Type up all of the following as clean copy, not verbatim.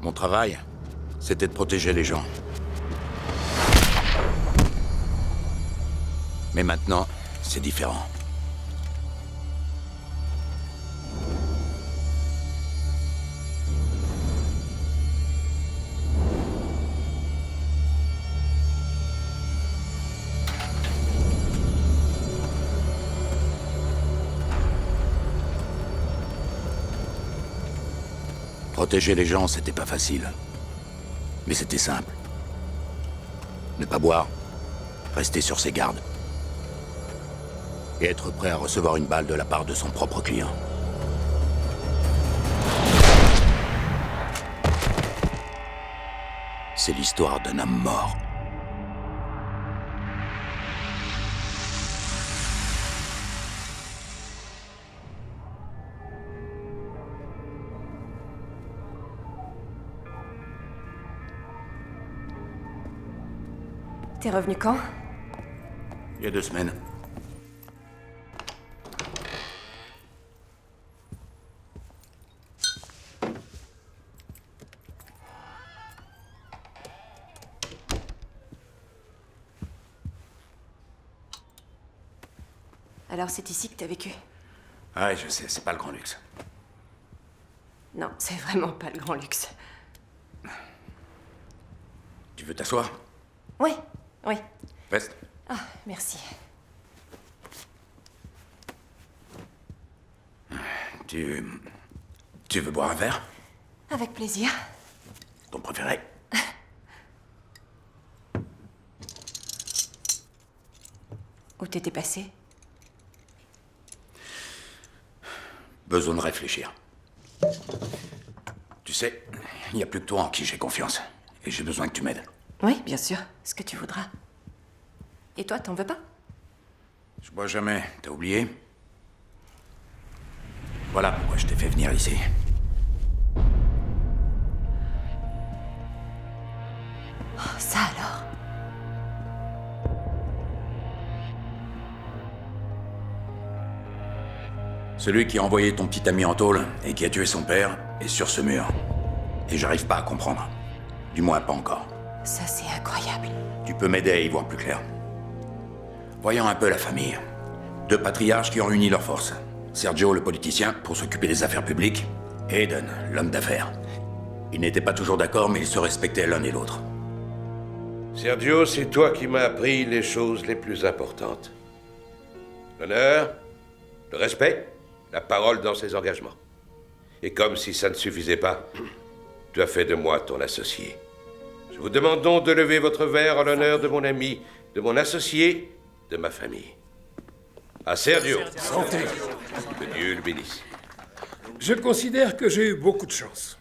Mon travail, c'était de protéger les gens. Mais maintenant, c'est différent. Protéger les gens, c'était pas facile. Mais c'était simple. Ne pas boire, rester sur ses gardes. Et être prêt à recevoir une balle de la part de son propre client. C'est l'histoire d'un homme mort. T'es revenu quand? Il y a 2 semaines. Alors c'est ici que t'as vécu? Ouais, je sais, c'est pas le grand luxe. Non, c'est vraiment pas le grand luxe. Tu veux t'asseoir? Oui, oui. Reste. Ah, merci. Tu veux boire un verre? Avec plaisir. Ton préféré? Où t'étais passé? Besoin de réfléchir. Tu sais, il n'y a plus que toi en qui j'ai confiance. Et j'ai besoin que tu m'aides. Oui, bien sûr. Ce que tu voudras. Et toi, t'en veux pas? Je bois jamais, t'as oublié? Voilà pourquoi je t'ai fait venir ici. Oh, ça alors? Celui qui a envoyé ton petit ami en tôle et qui a tué son père est sur ce mur. Et j'arrive pas à comprendre. Du moins, pas encore. Ça, c'est incroyable. Tu peux m'aider à y voir plus clair. Voyons un peu la famille. 2 patriarches qui ont uni leurs forces. Sergio, le politicien, pour s'occuper des affaires publiques. Et Aiden, l'homme d'affaires. Ils n'étaient pas toujours d'accord, mais ils se respectaient l'un et l'autre. Sergio, c'est toi qui m'as appris les choses les plus importantes. L'honneur, le respect, la parole dans ses engagements. Et comme si ça ne suffisait pas, tu as fait de moi ton associé. Je vous demande donc de lever votre verre en l'honneur de mon ami, de mon associé, de ma famille. À Sergio. Santé. Que Dieu le bénisse. Je considère que j'ai eu beaucoup de chance.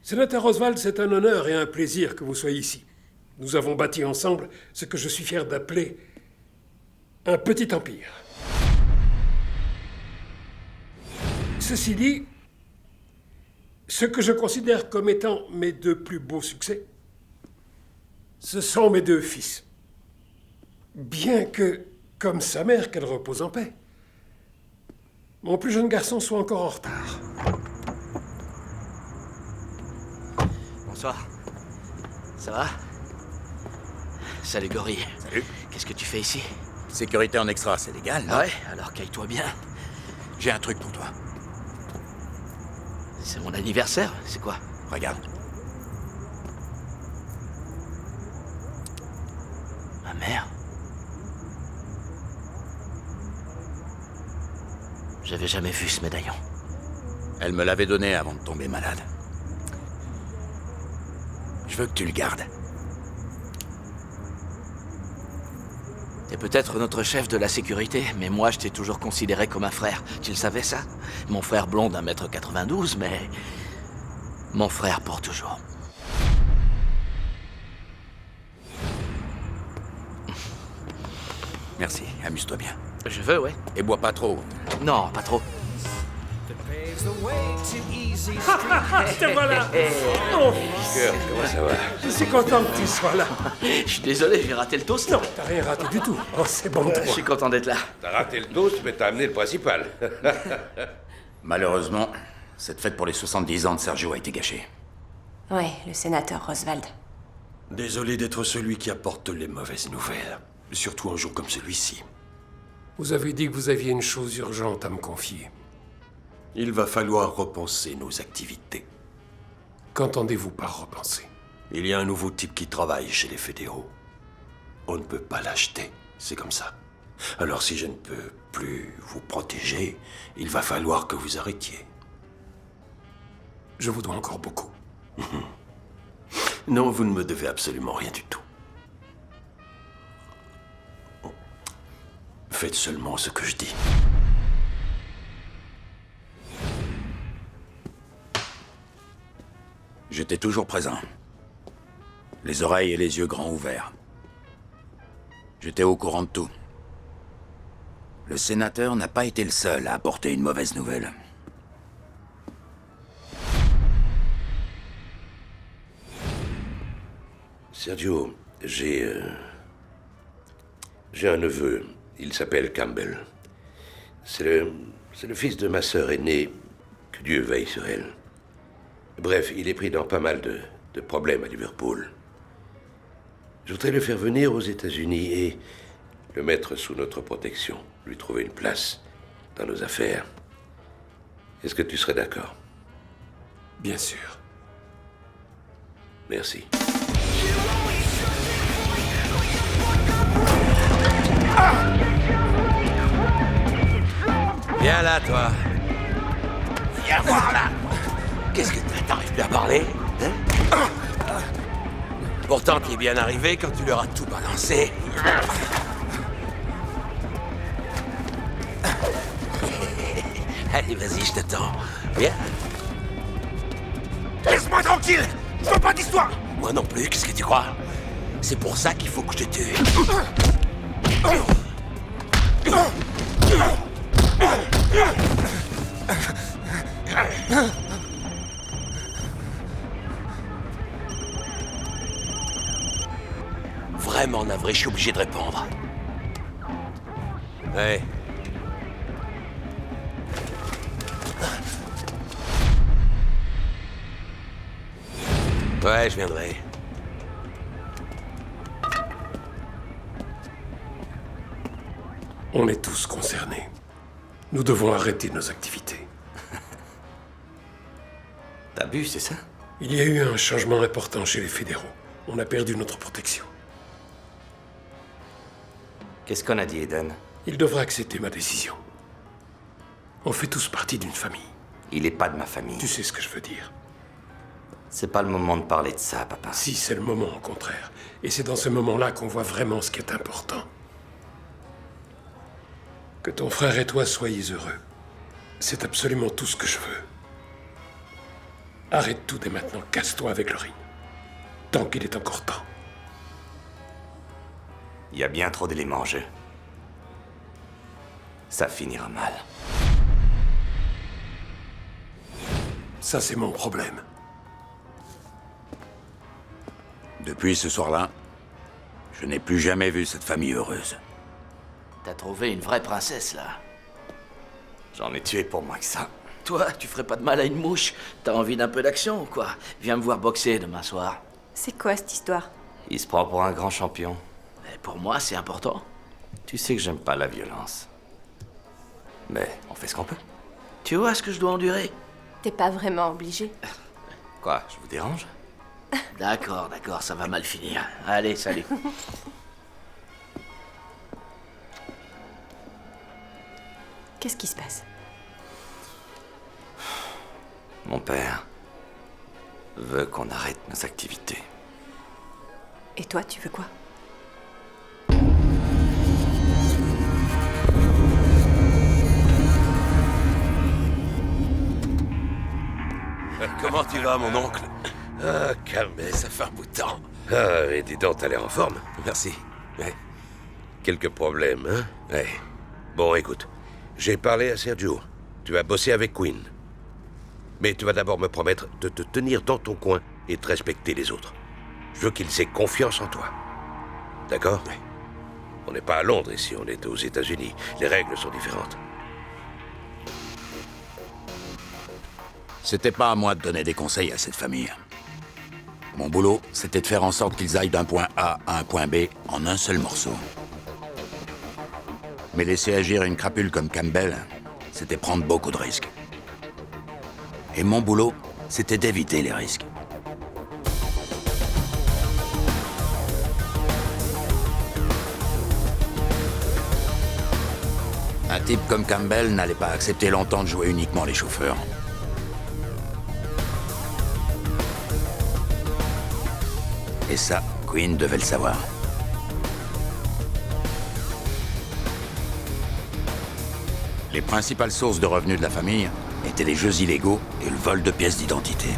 Sénateur Oswald, c'est un honneur et un plaisir que vous soyez ici. Nous avons bâti ensemble ce que je suis fier d'appeler un petit empire. Ceci dit, ce que je considère comme étant mes 2 plus beaux succès, ce sont mes 2 fils. Bien que, comme sa mère, qu'elle repose en paix, mon plus jeune garçon soit encore en retard. Bonsoir. Ça va? Salut Gorille. Salut. Qu'est-ce que tu fais ici? Sécurité en extra, c'est légal, non? Ouais, alors caille-toi bien. J'ai un truc pour toi. C'est mon anniversaire, c'est quoi? Regarde. Ma mère? J'avais jamais vu ce médaillon. Elle me l'avait donné avant de tomber malade. Je veux que tu le gardes. T'es peut-être notre chef de la sécurité, mais moi je t'ai toujours considéré comme un frère. Tu le savais ça? Mon frère blond d'1m92, mais... mon frère pour toujours. Merci, amuse-toi bien. Je veux, ouais. Et bois pas trop. Non, pas trop. Te voilà. Oh, Cœur, comment ça va? je suis content que tu sois là. Je suis désolé, j'ai raté le toast. Non, t'as rien raté du tout. Oh, c'est bon de Je toi. suis content d'être là. T'as raté le toast, mais t'as amené le principal. Malheureusement, Cette fête pour les 70 ans de Sergio a été gâchée. Ouais, le sénateur Roswald. Désolé d'être celui qui apporte les mauvaises nouvelles. Surtout un jour comme celui-ci. Vous avez dit que vous aviez une chose urgente à me confier. Il va falloir repenser nos activités. Qu'entendez-vous par repenser? Il y a un nouveau type qui travaille chez les fédéraux. On ne peut pas l'acheter, c'est comme ça. Alors si je ne peux plus vous protéger, il va falloir que vous arrêtiez. Je vous dois encore beaucoup. Non, vous ne me devez absolument rien du tout. Faites seulement ce que je dis. J'étais toujours présent. Les oreilles et les yeux grands ouverts. J'étais au courant de tout. Le sénateur n'a pas été le seul à apporter une mauvaise nouvelle. Sergio, j'ai un neveu. Il s'appelle Campbell. C'est le fils de ma sœur aînée. Que Dieu veille sur elle. Bref, il est pris dans pas mal de problèmes à Liverpool. Je voudrais le faire venir aux États-Unis et le mettre sous notre protection, lui trouver une place dans nos affaires. Est-ce que tu serais d'accord? Bien sûr. Merci. Viens là, toi. Viens voir là. Qu'est-ce que t'arrives plus à parler, hein? Pourtant, t'es bien arrivé quand tu leur as tout balancé. Allez, vas-y, je t'attends. Viens. Laisse-moi tranquille. Je veux pas d'histoire. Moi non plus, qu'est-ce que tu crois? C'est pour ça qu'il faut que je te tue. Vraiment navré, je suis obligé de répondre. Ouais. Ouais, je viendrai. On est tous concernés. Nous devons arrêter nos activités. T'as bu, c'est ça? Il y a eu un changement important chez les fédéraux. On a perdu notre protection. Qu'est-ce qu'on a dit, Eden? Il devra accepter ma décision. On fait tous partie d'une famille. Il est pas de ma famille. Tu sais ce que je veux dire. C'est pas le moment de parler de ça, papa. Si, c'est le moment, au contraire. Et c'est dans ce moment-là qu'on voit vraiment ce qui est important. Que ton frère et toi soyez heureux. C'est absolument tout ce que je veux. Arrête tout dès maintenant, casse-toi avec le ring. Tant qu'il est encore temps. Il y a bien trop d'éléments en jeu. Ça finira mal. Ça, c'est mon problème. Depuis ce soir-là, je n'ai plus jamais vu cette famille heureuse. T'as trouvé une vraie princesse, là. J'en ai tué pour moins que ça. Toi, tu ferais pas de mal à une mouche. T'as envie d'un peu d'action ou quoi? Viens me voir boxer demain soir. C'est quoi cette histoire? Il se prend pour un grand champion. Et pour moi, c'est important. Tu sais que j'aime pas la violence. Mais on fait ce qu'on peut. Tu vois ce que je dois endurer? T'es pas vraiment obligé. Quoi, je vous dérange? D'accord, ça va mal finir. Allez, salut. Qu'est-ce qui se passe? Mon père veut qu'on arrête nos activités. Et toi, tu veux quoi? Comment tu vas, mon oncle? Ah, Campbell. Ça fait un bout de temps. Ah, et dis donc, t'as l'air en forme. Merci. Ouais. Quelques problèmes, hein? Ouais. Bon, écoute, j'ai parlé à Sergio. Tu vas bosser avec Quinn. Mais tu vas d'abord me promettre de te tenir dans ton coin et de respecter les autres. Je veux qu'ils aient confiance en toi. D'accord? Oui. On n'est pas à Londres ici, on est aux États-Unis. Les règles sont différentes. C'était pas à moi de donner des conseils à cette famille. Mon boulot, c'était de faire en sorte qu'ils aillent d'un point A à un point B en un seul morceau. Mais laisser agir une crapule comme Campbell, c'était prendre beaucoup de risques. Et mon boulot, c'était d'éviter les risques. Un type comme Campbell n'allait pas accepter longtemps de jouer uniquement les chauffeurs. Et ça, Quinn devait le savoir. Les principales sources de revenus de la famille étaient les jeux illégaux et le vol de pièces d'identité.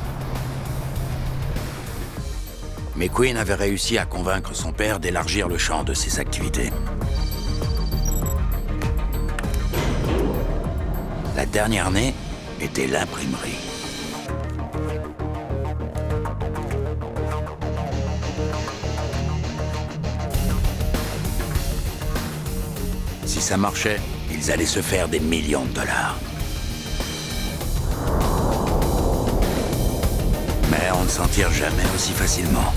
Mais Quinn avait réussi à convaincre son père d'élargir le champ de ses activités. La dernière née était l'imprimerie. Si ça marchait, ils allaient se faire des millions de dollars. Mais on ne s'en tire jamais aussi facilement.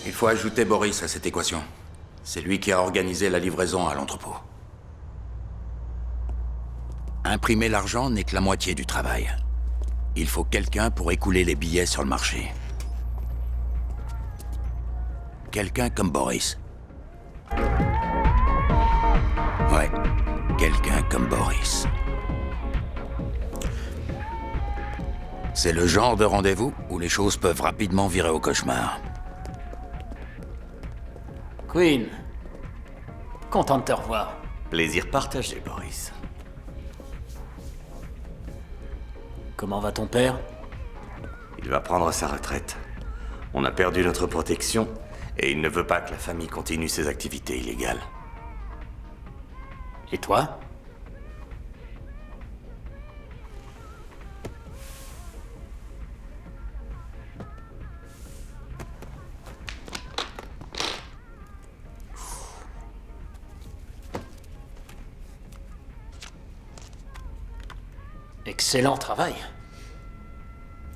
Il faut ajouter Boris à cette équation. C'est lui qui a organisé la livraison à l'entrepôt. Imprimer l'argent n'est que la moitié du travail. Il faut quelqu'un pour écouler les billets sur le marché. Quelqu'un comme Boris. Ouais, quelqu'un comme Boris. C'est le genre de rendez-vous où les choses peuvent rapidement virer au cauchemar. Quinn, content de te revoir. Plaisir partagé, Boris. Comment va ton père? Il va prendre sa retraite. On a perdu notre protection et il ne veut pas que la famille continue ses activités illégales. Et toi? Excellent travail.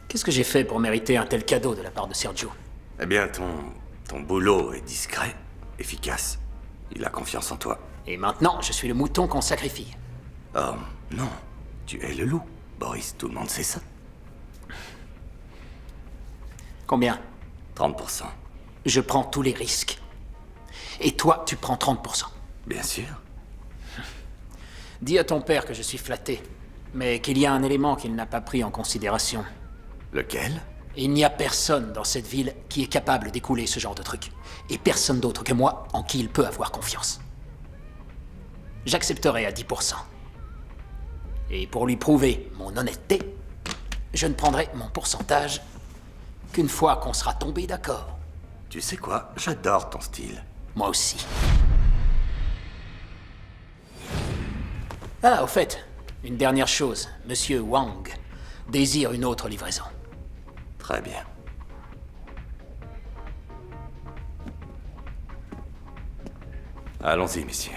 Qu'est-ce que j'ai fait pour mériter un tel cadeau de la part de Sergio? Eh bien, ton boulot est discret, efficace. Il a confiance en toi. Et maintenant, je suis le mouton qu'on sacrifie. Oh, non. Tu es le loup, Boris. Tout le monde sait ça. Combien? 30%. Je prends tous les risques. Et toi, tu prends 30%. Bien sûr. Dis à ton père que je suis flatté, mais qu'il y a un élément qu'il n'a pas pris en considération. Lequel? Il n'y a personne dans cette ville qui est capable d'écouler ce genre de truc. Et personne d'autre que moi en qui il peut avoir confiance. J'accepterai à 10%. Et pour lui prouver mon honnêteté, je ne prendrai mon pourcentage qu'une fois qu'on sera tombé d'accord. Tu sais quoi? J'adore ton style. Moi aussi. Ah, au fait, une dernière chose. Monsieur Wang désire une autre livraison. Très bien. Allons-y, messieurs.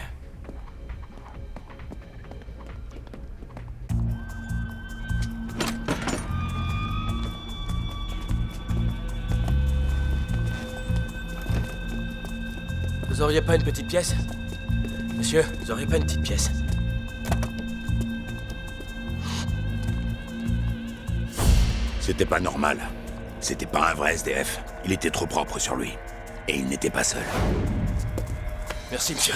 Vous auriez pas une petite pièce? Monsieur, vous auriez pas une petite pièce? C'était pas normal. C'était pas un vrai SDF. Il était trop propre sur lui. Et il n'était pas seul. Merci, monsieur.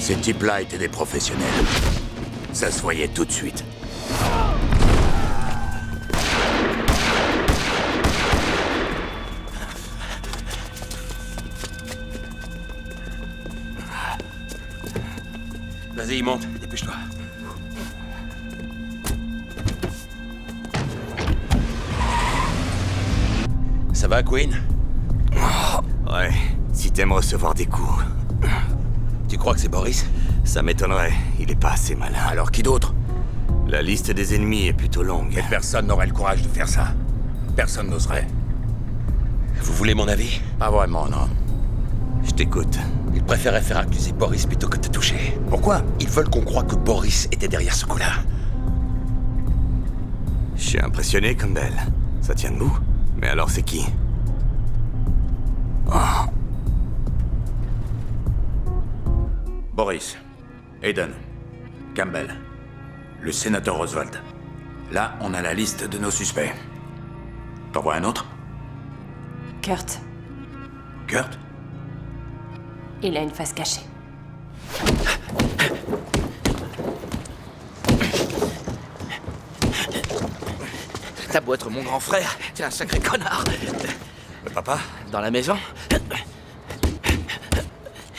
Ces types-là étaient des professionnels. Ça se voyait tout de suite. Vas-y, monte, dépêche-toi. Ça va, Queen? Ouais, si t'aimes recevoir des coups. Tu crois que c'est Boris? Ça m'étonnerait, il est pas assez malin. Alors qui d'autre? La liste des ennemis est plutôt longue. Mais personne n'aurait le courage de faire ça. Personne n'oserait. Vous voulez mon avis? Pas vraiment, non. Je t'écoute. Ils préféraient faire accuser Boris plutôt que de te toucher. Pourquoi? Ils veulent qu'on croie que Boris était derrière ce coup-là. Je suis impressionné, Campbell. Ça tient debout. Mais alors c'est qui? Boris, Aiden, Campbell, le sénateur Oswald. Là, on a la liste de nos suspects. T'en vois un autre? Kurt, Kurt? il a une face cachée. T'as beau être mon grand frère, t'es un sacré connard. Papa? Dans la maison?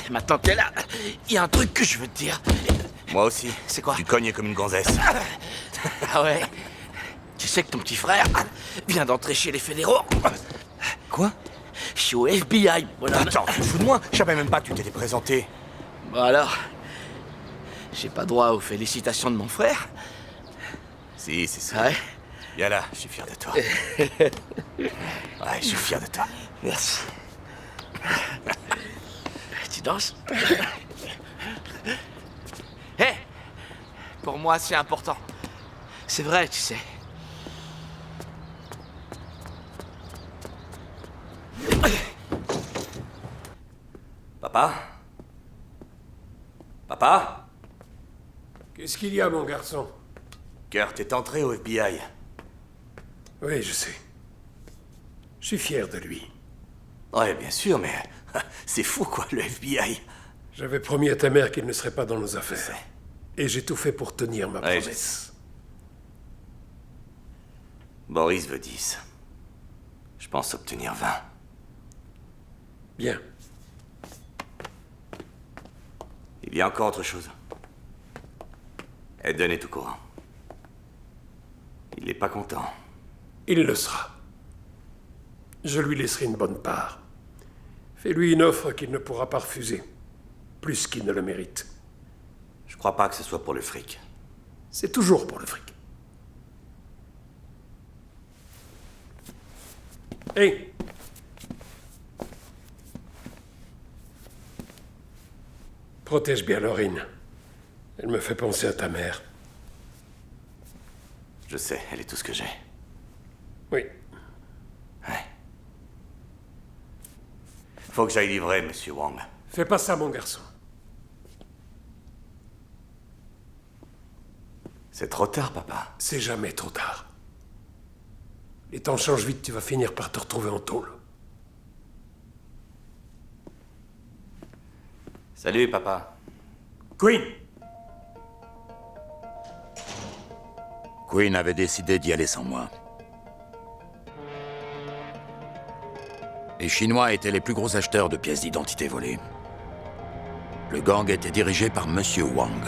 Maintenant que t'es là, il y a un truc que je veux te dire. Moi aussi. C'est quoi? Tu cognes comme une gonzesse. Ah ouais? Tu sais que ton petit frère vient d'entrer chez les fédéraux? Quoi? Je suis au FBI, bonhomme. Attends, tu te fous de moi? Je savais même pas que tu t'étais présenté. Bon alors, j'ai pas droit aux félicitations de mon frère? Si, c'est ça. Ouais? Viens là, je suis fier de toi. Ouais, je suis fier de toi. Merci. Tu danses? Hé! Pour moi, c'est important. C'est vrai, tu sais. Papa? Papa? Qu'est-ce qu'il y a, mon garçon? Kurt est entré au FBI. Oui, je sais. Je suis fier de lui. Ouais, bien sûr, mais c'est fou, quoi, le FBI. J'avais promis à ta mère qu'il ne serait pas dans nos affaires. sais. Et j'ai tout fait pour tenir ma Ouais, promesse. Boris veut 10. Je pense obtenir 20. Bien. Il y a encore autre chose. Eden est au courant. Il n'est pas content. Il le sera. Je lui laisserai une bonne part. Fais-lui une offre qu'il ne pourra pas refuser. Plus qu'il ne le mérite. Je crois pas que ce soit pour le fric. C'est toujours pour le fric. Hé! Protège bien Laurine. Elle me fait penser à ta mère. Je sais, elle est tout ce que j'ai. Oui. Ouais. Faut que j'aille livrer, Monsieur Wang. Fais pas ça, mon garçon. C'est trop tard, papa. C'est jamais trop tard. Les temps changent vite, tu vas finir par te retrouver en tôle. Salut, papa. Queen! Queen avait décidé d'y aller sans moi. Les Chinois étaient les plus gros acheteurs de pièces d'identité volées. Le gang était dirigé par Monsieur Wang.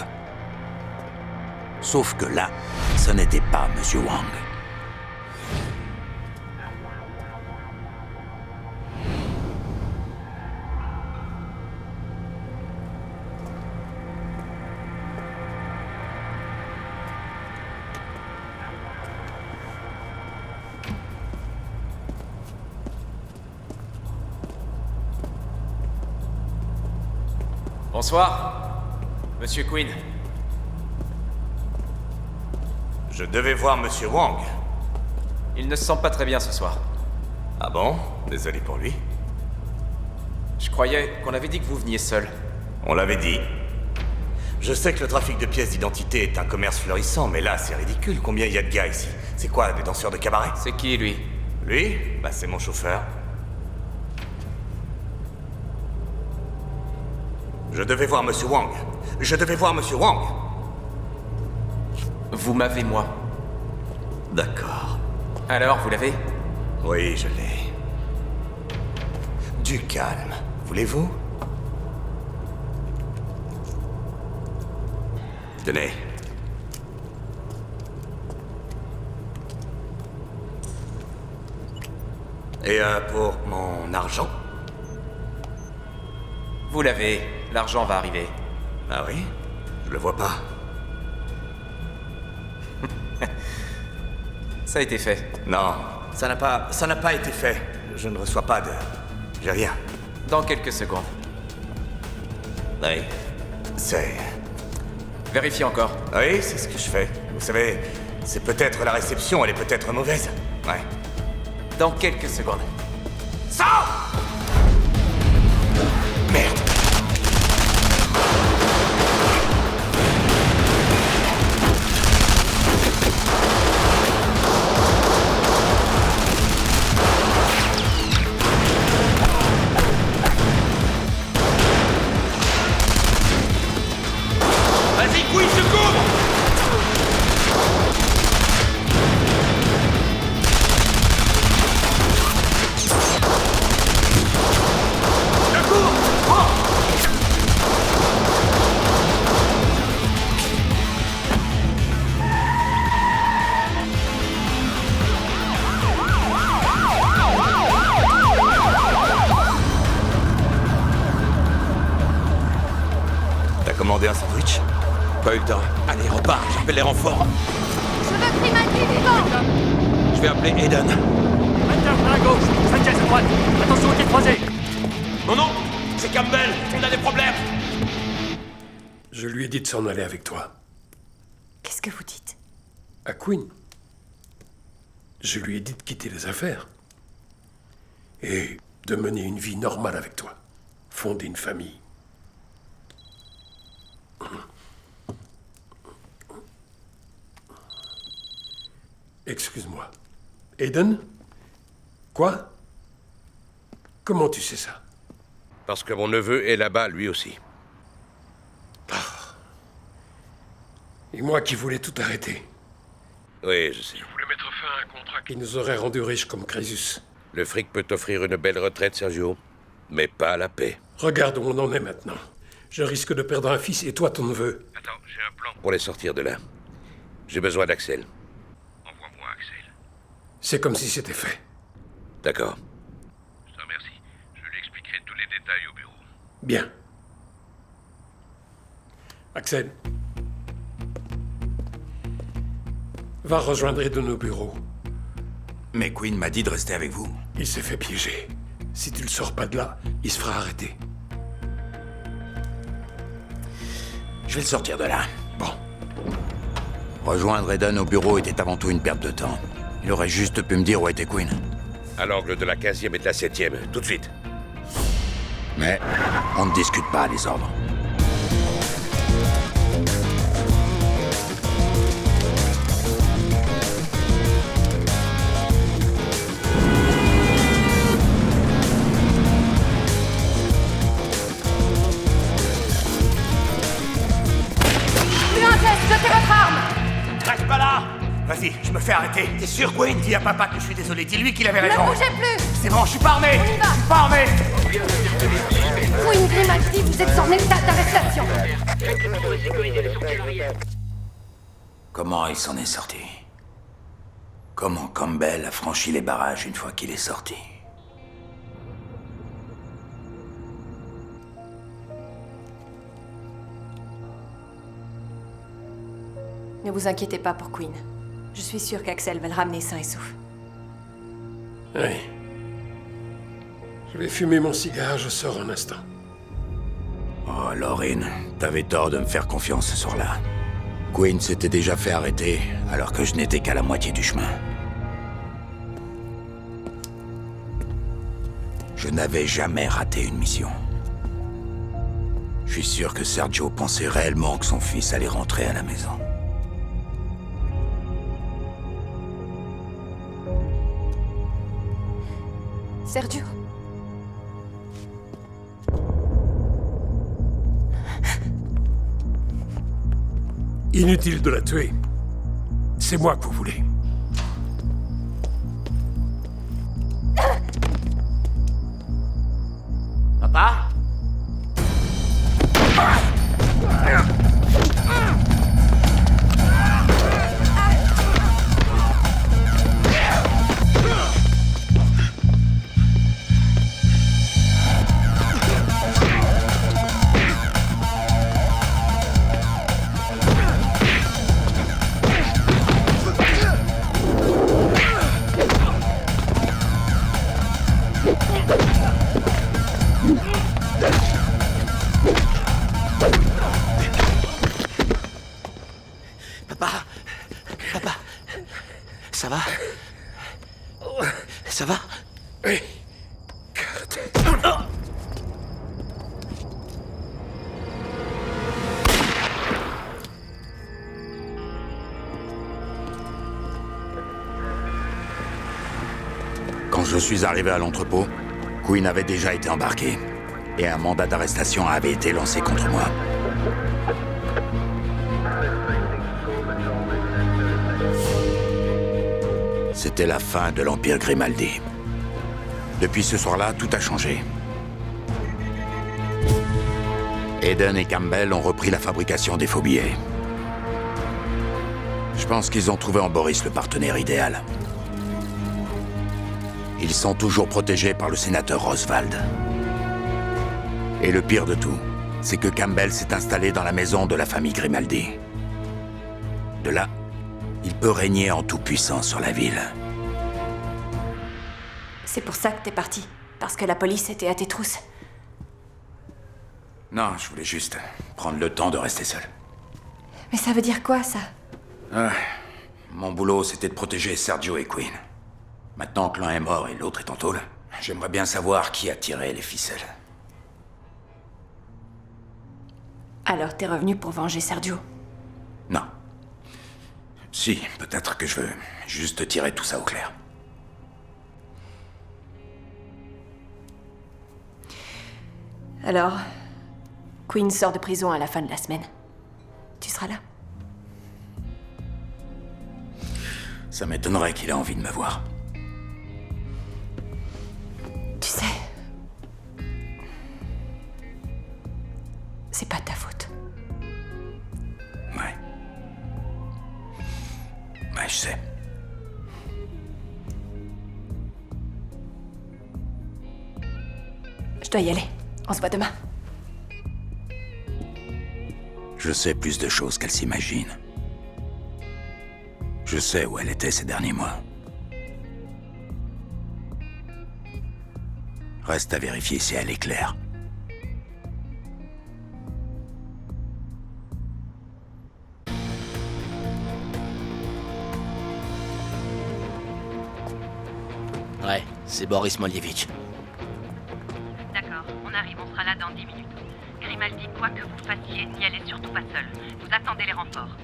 Sauf que là, ce n'était pas Monsieur Wang. Bonsoir, Monsieur Queen. Je devais voir Monsieur Wang. Il ne se sent pas très bien ce soir. Ah bon? Désolé pour lui. Je croyais qu'on avait dit que vous veniez seul. On l'avait dit. Je sais que le trafic de pièces d'identité est un commerce florissant, mais là, c'est ridicule. Combien il y a de gars ici? C'est quoi, des danseurs de cabaret? C'est qui, lui? Lui? Bah, c'est mon chauffeur. Je devais voir Monsieur Wang. Je devais voir Monsieur Wang. Vous m'avez, moi. D'accord. Alors, vous l'avez? Oui, je l'ai. Du calme, voulez-vous? Tenez. Et pour mon argent? Vous l'avez. L'argent va arriver. Ah oui? Je le vois pas. Ça a été fait. Non, ça n'a pas été fait. Je ne reçois pas de... J'ai rien. Dans quelques secondes. Oui. C'est... Vérifiez encore. Oui, c'est ce que je fais. Vous savez, c'est peut-être la réception, elle est peut-être mauvaise. Ouais. Dans quelques secondes. Merde. Vas-y, Queen, secours! T'as commandé un sandwich? Pas eu le temps. Allez, repars, j'appelle les renforts. Je veux Grimaldi vivant! Je vais appeler Aiden. À gauche, Sanchez à droite. Attention au tir croisé. Non, non, c'est Campbell, on a des problèmes. Je lui ai dit de s'en aller avec toi. Qu'est-ce que vous dites? À Queen. Je lui ai dit de quitter les affaires. Et de mener une vie normale avec toi. Fonder une famille. Excuse-moi. Aiden? Quoi? Comment tu sais ça? Parce que mon neveu est là-bas, lui aussi. Et moi qui voulais tout arrêter. Oui, je sais. Je voulais mettre fin à un contrat qui nous aurait rendus riches comme Crésus. Le fric peut t'offrir une belle retraite, Sergio, mais pas la paix. Regarde où on en est maintenant. Je risque de perdre un fils et toi ton neveu. Attends, j'ai un plan pour les sortir de là. J'ai besoin d'Axel. Envoie-moi Axel. C'est comme si c'était fait. D'accord. Je te remercie. Je lui expliquerai tous les détails au bureau. Bien. Axel. Va rejoindre Aiden au bureau. Mais Queen m'a dit de rester avec vous. Il s'est fait piéger. Si tu le sors pas de là, il se fera arrêter. Je vais le sortir de là. Bon. Rejoindre Aiden au bureau était avant tout une perte de temps. Il aurait juste pu me dire où était Queen. À l'angle de la 15e et de la 7e, tout de suite. Mais on ne discute pas les ordres. Jetez votre arme! Reste pas là! Vas-y, je me fais arrêter. T'es sûr, Queen? Dis à papa que je suis désolé. Dis-lui qu'il avait raison. Ne bougez plus! C'est bon, je suis pas armé! On y va. Je suis pas armé! Queen Grimaldi, vous êtes en état d'arrestation! Comment il s'en est sorti? Comment Campbell a franchi les barrages une fois qu'il est sorti? Ne vous inquiétez pas pour Queen. Je suis sûre qu'Axel va le ramener sain et sauf. Oui. Je vais fumer mon cigare, je sors un instant. Oh, Laurine, t'avais tort de me faire confiance ce soir-là. Queen s'était déjà fait arrêter, alors que je n'étais qu'à la moitié du chemin. Je n'avais jamais raté une mission. Je suis sûr que Sergio pensait réellement que son fils allait rentrer à la maison. Sergio? Inutile de la tuer. C'est moi que vous voulez. Papa? je suis arrivé à l'entrepôt, Quinn avait déjà été embarqué. Et un mandat d'arrestation avait été lancé contre moi. C'était la fin de l'Empire Grimaldi. Depuis ce soir-là, tout a changé. Eden et Campbell ont repris la fabrication des faux billets. Je pense qu'ils ont trouvé en Boris le partenaire idéal. Ils sont toujours protégés par le sénateur Oswald. Et le pire de tout, c'est que Campbell s'est installé dans la maison de la famille Grimaldi. De là, il peut régner en toute-puissance sur la ville. C'est pour ça que t'es parti. Parce que la police était à tes trousses. Non, je voulais juste prendre le temps de rester seul. Mais ça veut dire quoi, ça? Mon boulot, c'était de protéger Sergio et Quinn. Maintenant que l'un est mort et l'autre est en tôle, j'aimerais bien savoir qui a tiré les ficelles. Alors t'es revenu pour venger Sergio? Non. Si, peut-être que je veux juste tirer tout ça au clair. Alors, Quinn sort de prison à la fin de la semaine. Tu seras là? Ça m'étonnerait qu'il ait envie de me voir. Tu sais... C'est pas ta faute. Ouais. Ouais, je sais. Je dois y aller. On se voit demain. Je sais plus de choses qu'elle s'imagine. Je sais où elle était ces derniers mois. Reste à vérifier si elle est claire. Ouais, c'est Boris Moljevich. D'accord, on arrive, on sera là dans 10 minutes. Grimaldi, quoi que vous fassiez, n'y allez surtout pas seul. Vous attendez les renforts.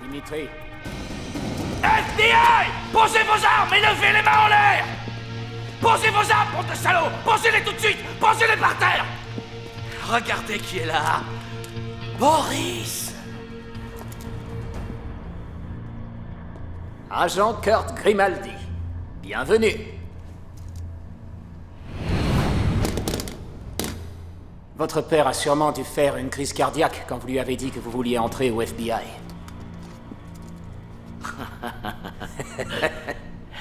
Dimitri. FBI! Posez vos armes et levez les mains en l'air! Posez vos armes, bande de salauds! Posez-les tout de suite! Posez-les par terre! Regardez qui est là! Boris! Agent Kurt Grimaldi. Bienvenue. Votre père a sûrement dû faire une crise cardiaque quand vous lui avez dit que vous vouliez entrer au FBI.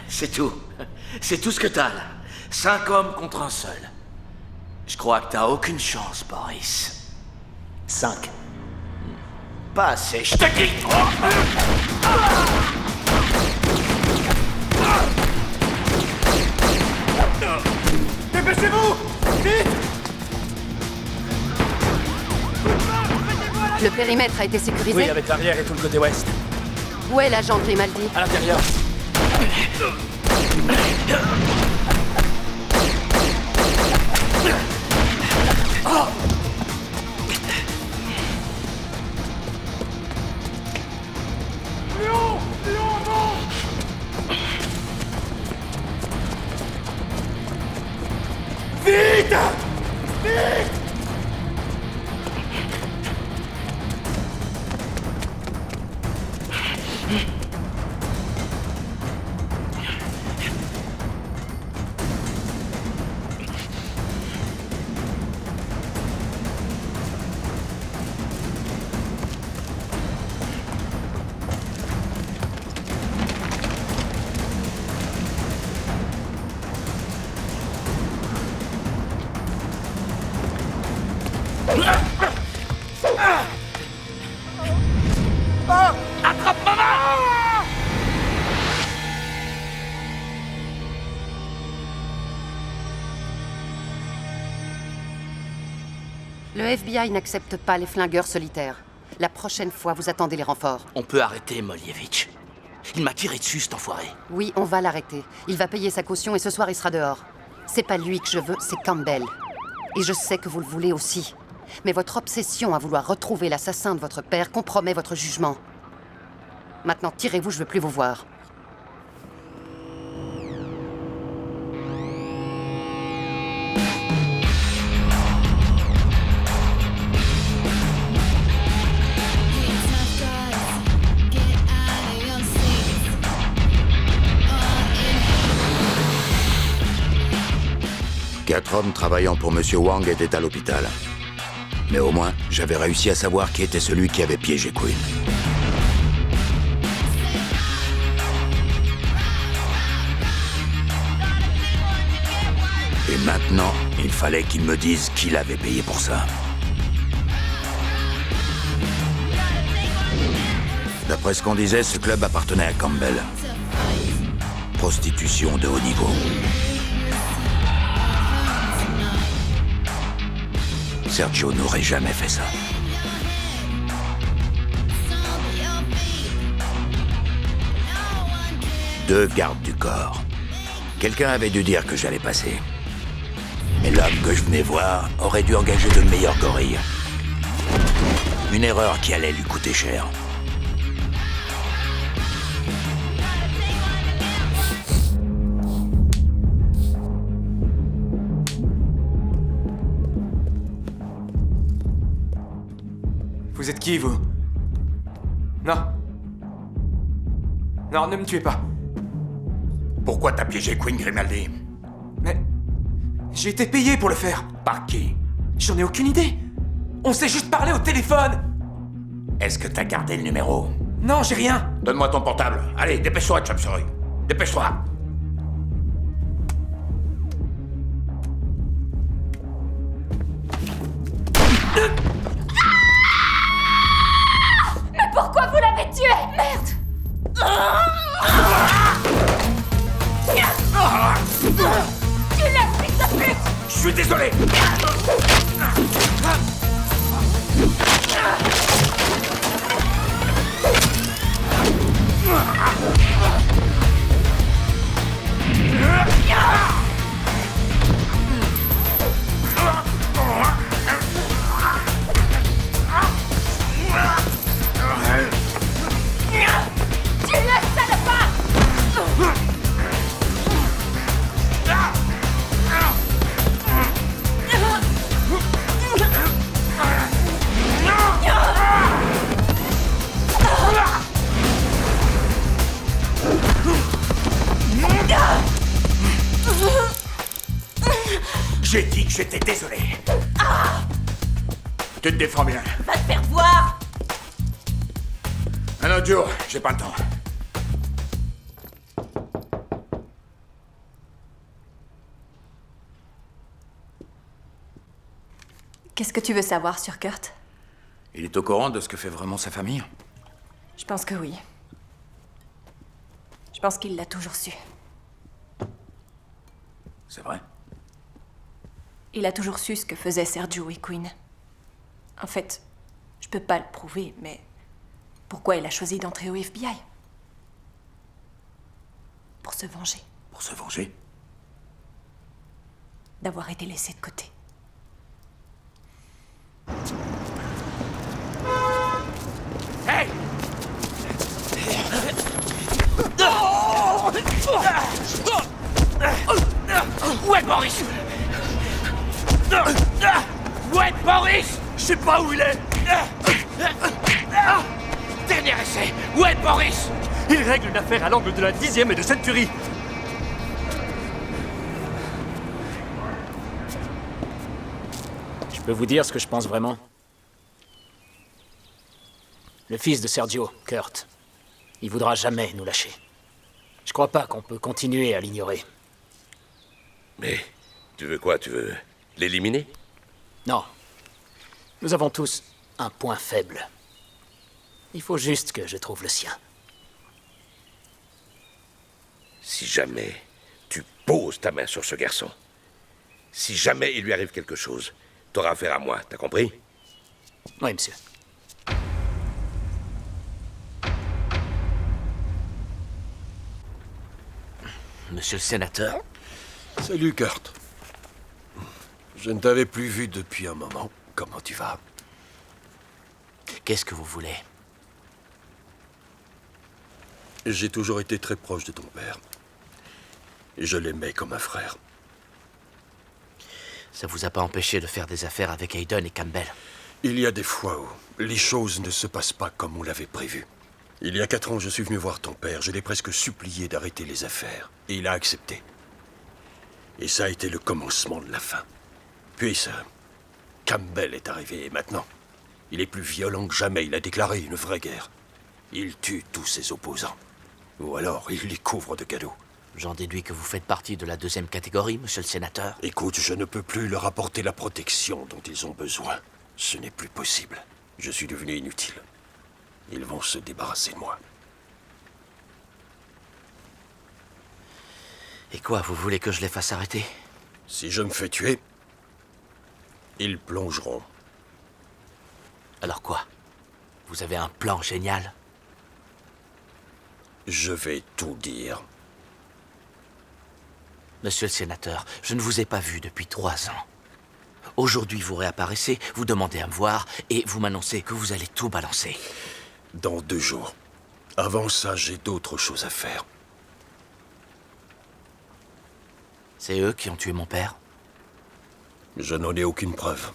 C'est tout. C'est tout ce que t'as, là. 5 hommes contre un seul. Je crois que t'as aucune chance, Boris. 5. Pas assez, je te dis. Dépêchez-vous! Vite! Le périmètre a été sécurisé? Oui, avec l'arrière et tout le côté ouest. Où est l'agent Grimaldi? À l'intérieur. Oh! Léon! Léon, non! Vite! Vite! Ah! Le FBI n'accepte pas les flingueurs solitaires. La prochaine fois, vous attendez les renforts. On peut arrêter Molievich. Il m'a tiré dessus, cet enfoiré. Oui, on va l'arrêter. Il va payer sa caution et ce soir, il sera dehors. C'est pas lui que je veux, c'est Campbell. Et je sais que vous le voulez aussi. Mais votre obsession à vouloir retrouver l'assassin de votre père compromet votre jugement. Maintenant, tirez-vous, je veux plus vous voir. Quatre hommes travaillant pour M. Wang étaient à l'hôpital. Mais au moins, j'avais réussi à savoir qui était celui qui avait piégé Quinn. Et maintenant, il fallait qu'il me dise qui l'avait payé pour ça. D'après ce qu'on disait, ce club appartenait à Campbell. Prostitution de haut niveau. Sergio n'aurait jamais fait ça. Deux gardes du corps. Quelqu'un avait dû dire que j'allais passer. Mais l'homme que je venais voir aurait dû engager de meilleurs gorilles. Une erreur qui allait lui coûter cher. Vous êtes qui, vous? Non. Non, ne me tuez pas. Pourquoi t'as piégé Quinn Grimaldi? Mais... j'ai été payé pour le faire. Par qui? J'en ai aucune idée. On s'est juste parlé au téléphone. Est-ce que t'as gardé le numéro? Non, j'ai rien. Donne-moi ton portable. Allez, dépêche-toi, Chopsoroy. Dépêche-toi. Mais pourquoi vous l'avez tué? Merde! Tu l'as, fils de pute! Je suis désolé! J'ai dit que j'étais désolé. Tu te défends bien. Va te faire voir! Un autre jour, j'ai pas le temps. Qu'est-ce que tu veux savoir sur Kurt? Il est au courant de ce que fait vraiment sa famille? Je pense que oui. Je pense qu'il l'a toujours su. C'est vrai? Il a toujours su ce que faisaient Sergio et Quinn. En fait, je peux pas le prouver, mais pourquoi il a choisi d'entrer au FBI? Pour se venger. Pour se venger? D'avoir été laissé de côté. Hey! Où est Boris? Où est Boris? Je sais pas où il est. Dernier essai. Où est Boris? Il règle une affaire à l'angle de la 10e et de Century. Je peux vous dire ce que je pense vraiment? Le fils de Sergio, Kurt, il voudra jamais nous lâcher. Je crois pas qu'on peut continuer à l'ignorer. Mais tu veux quoi? Tu veux l'éliminer? Non. Nous avons tous un point faible. Il faut juste que je trouve le sien. Si jamais tu poses ta main sur ce garçon, si jamais il lui arrive quelque chose, t'auras affaire à moi, t'as compris? Oui, monsieur. Monsieur le sénateur. Salut, Kurt. Je ne t'avais plus vu depuis un moment. Comment tu vas? Qu'est-ce que vous voulez? J'ai toujours été très proche de ton père. Et je l'aimais comme un frère. Ça vous a pas empêché de faire des affaires avec Hayden et Campbell? Il y a des fois où les choses ne se passent pas comme on l'avait prévu. Il y a 4 ans, je suis venu voir ton père. Je l'ai presque supplié d'arrêter les affaires. Et il a accepté. Et ça a été le commencement de la fin. Puis ça... Campbell est arrivé et maintenant, il est plus violent que jamais. Il a déclaré une vraie guerre. Il tue tous ses opposants. Ou alors, il les couvre de cadeaux. J'en déduis que vous faites partie de la 2e catégorie, monsieur le sénateur. Écoute, je ne peux plus leur apporter la protection dont ils ont besoin. Ce n'est plus possible. Je suis devenu inutile. Ils vont se débarrasser de moi. Et quoi, vous voulez que je les fasse arrêter? Si je me fais tuer, ils plongeront. Alors quoi? Vous avez un plan génial? Je vais tout dire. Monsieur le sénateur, je ne vous ai pas vu depuis 3 ans. Aujourd'hui, vous réapparaissez, vous demandez à me voir, et vous m'annoncez que vous allez tout balancer. Dans 2 jours. Avant ça, j'ai d'autres choses à faire. C'est eux qui ont tué mon père? Je n'en ai aucune preuve.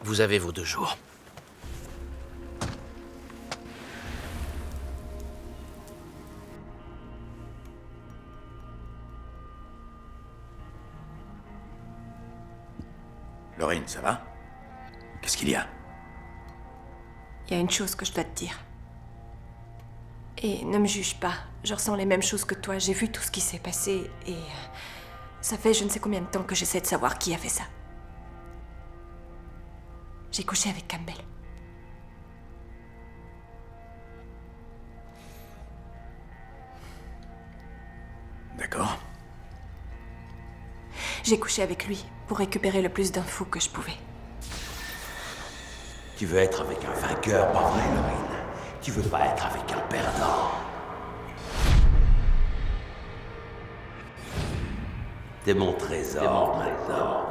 Vous avez vos 2 jours. Lorraine, ça va? Qu'est-ce qu'il y a? Il y a une chose que je dois te dire. Et ne me juge pas. Je ressens les mêmes choses que toi. J'ai vu tout ce qui s'est passé et... ça fait je ne sais combien de temps que j'essaie de savoir qui a fait ça. J'ai couché avec Campbell. D'accord. J'ai couché avec lui pour récupérer le plus d'infos que je pouvais. Tu veux être avec un vainqueur, pas vrai, Lorraine? Tu veux pas être avec un perdant? T'es mon trésor maintenant.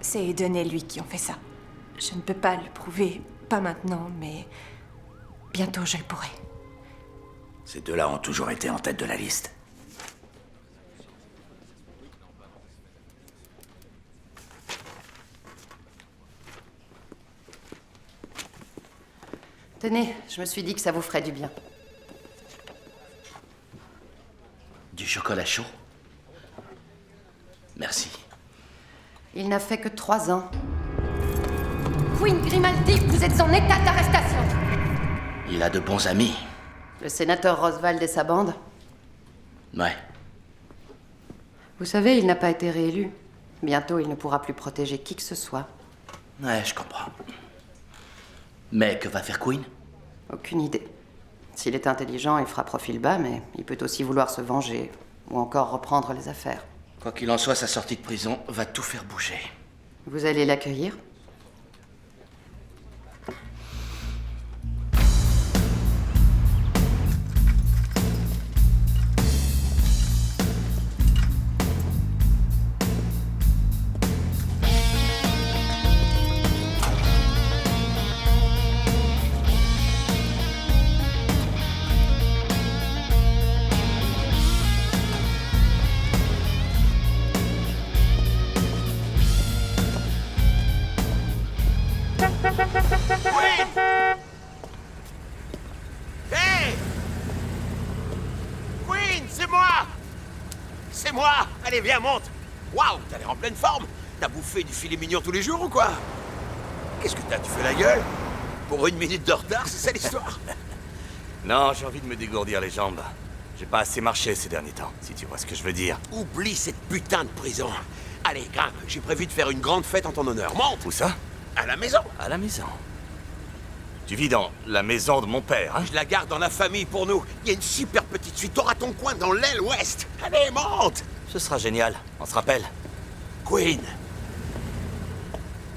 C'est Hayden et lui qui ont fait ça. Je ne peux pas le prouver, pas maintenant, mais bientôt je le pourrai. Ces 2-là ont toujours été en tête de la liste. Tenez, je me suis dit que ça vous ferait du bien. Du chocolat chaud? Merci. Il n'a fait que 3 ans. Queen Grimaldi, vous êtes en état d'arrestation. Il a de bons amis. Le sénateur Roswald et sa bande. Ouais. Vous savez, il n'a pas été réélu. Bientôt, il ne pourra plus protéger qui que ce soit. Ouais, je comprends. Mais que va faire Queen? Aucune idée. S'il est intelligent, il fera profil bas, mais il peut aussi vouloir se venger, ou encore reprendre les affaires. Quoi qu'il en soit, sa sortie de prison va tout faire bouger. Vous allez l'accueillir? Hey! Queen, c'est moi! C'est moi! Allez, viens, monte! Waouh, t'as l'air en pleine forme! T'as bouffé du filet mignon tous les jours ou quoi? Qu'est-ce que t'as? Tu fais la gueule? Pour 1 minute de retard, c'est ça l'histoire? Non, j'ai envie de me dégourdir les jambes. J'ai pas assez marché ces derniers temps, si tu vois ce que je veux dire. Oublie cette putain de prison. Allez, grimpe, j'ai prévu de faire une grande fête en ton honneur. Monte! Où ça? À la maison! À la maison. Tu vis dans la maison de mon père, hein? Je la garde dans la famille pour nous. Il y a une super petite suite. T'auras ton coin dans l'aile ouest. Allez, monte! Ce sera génial, on se rappelle. Queen.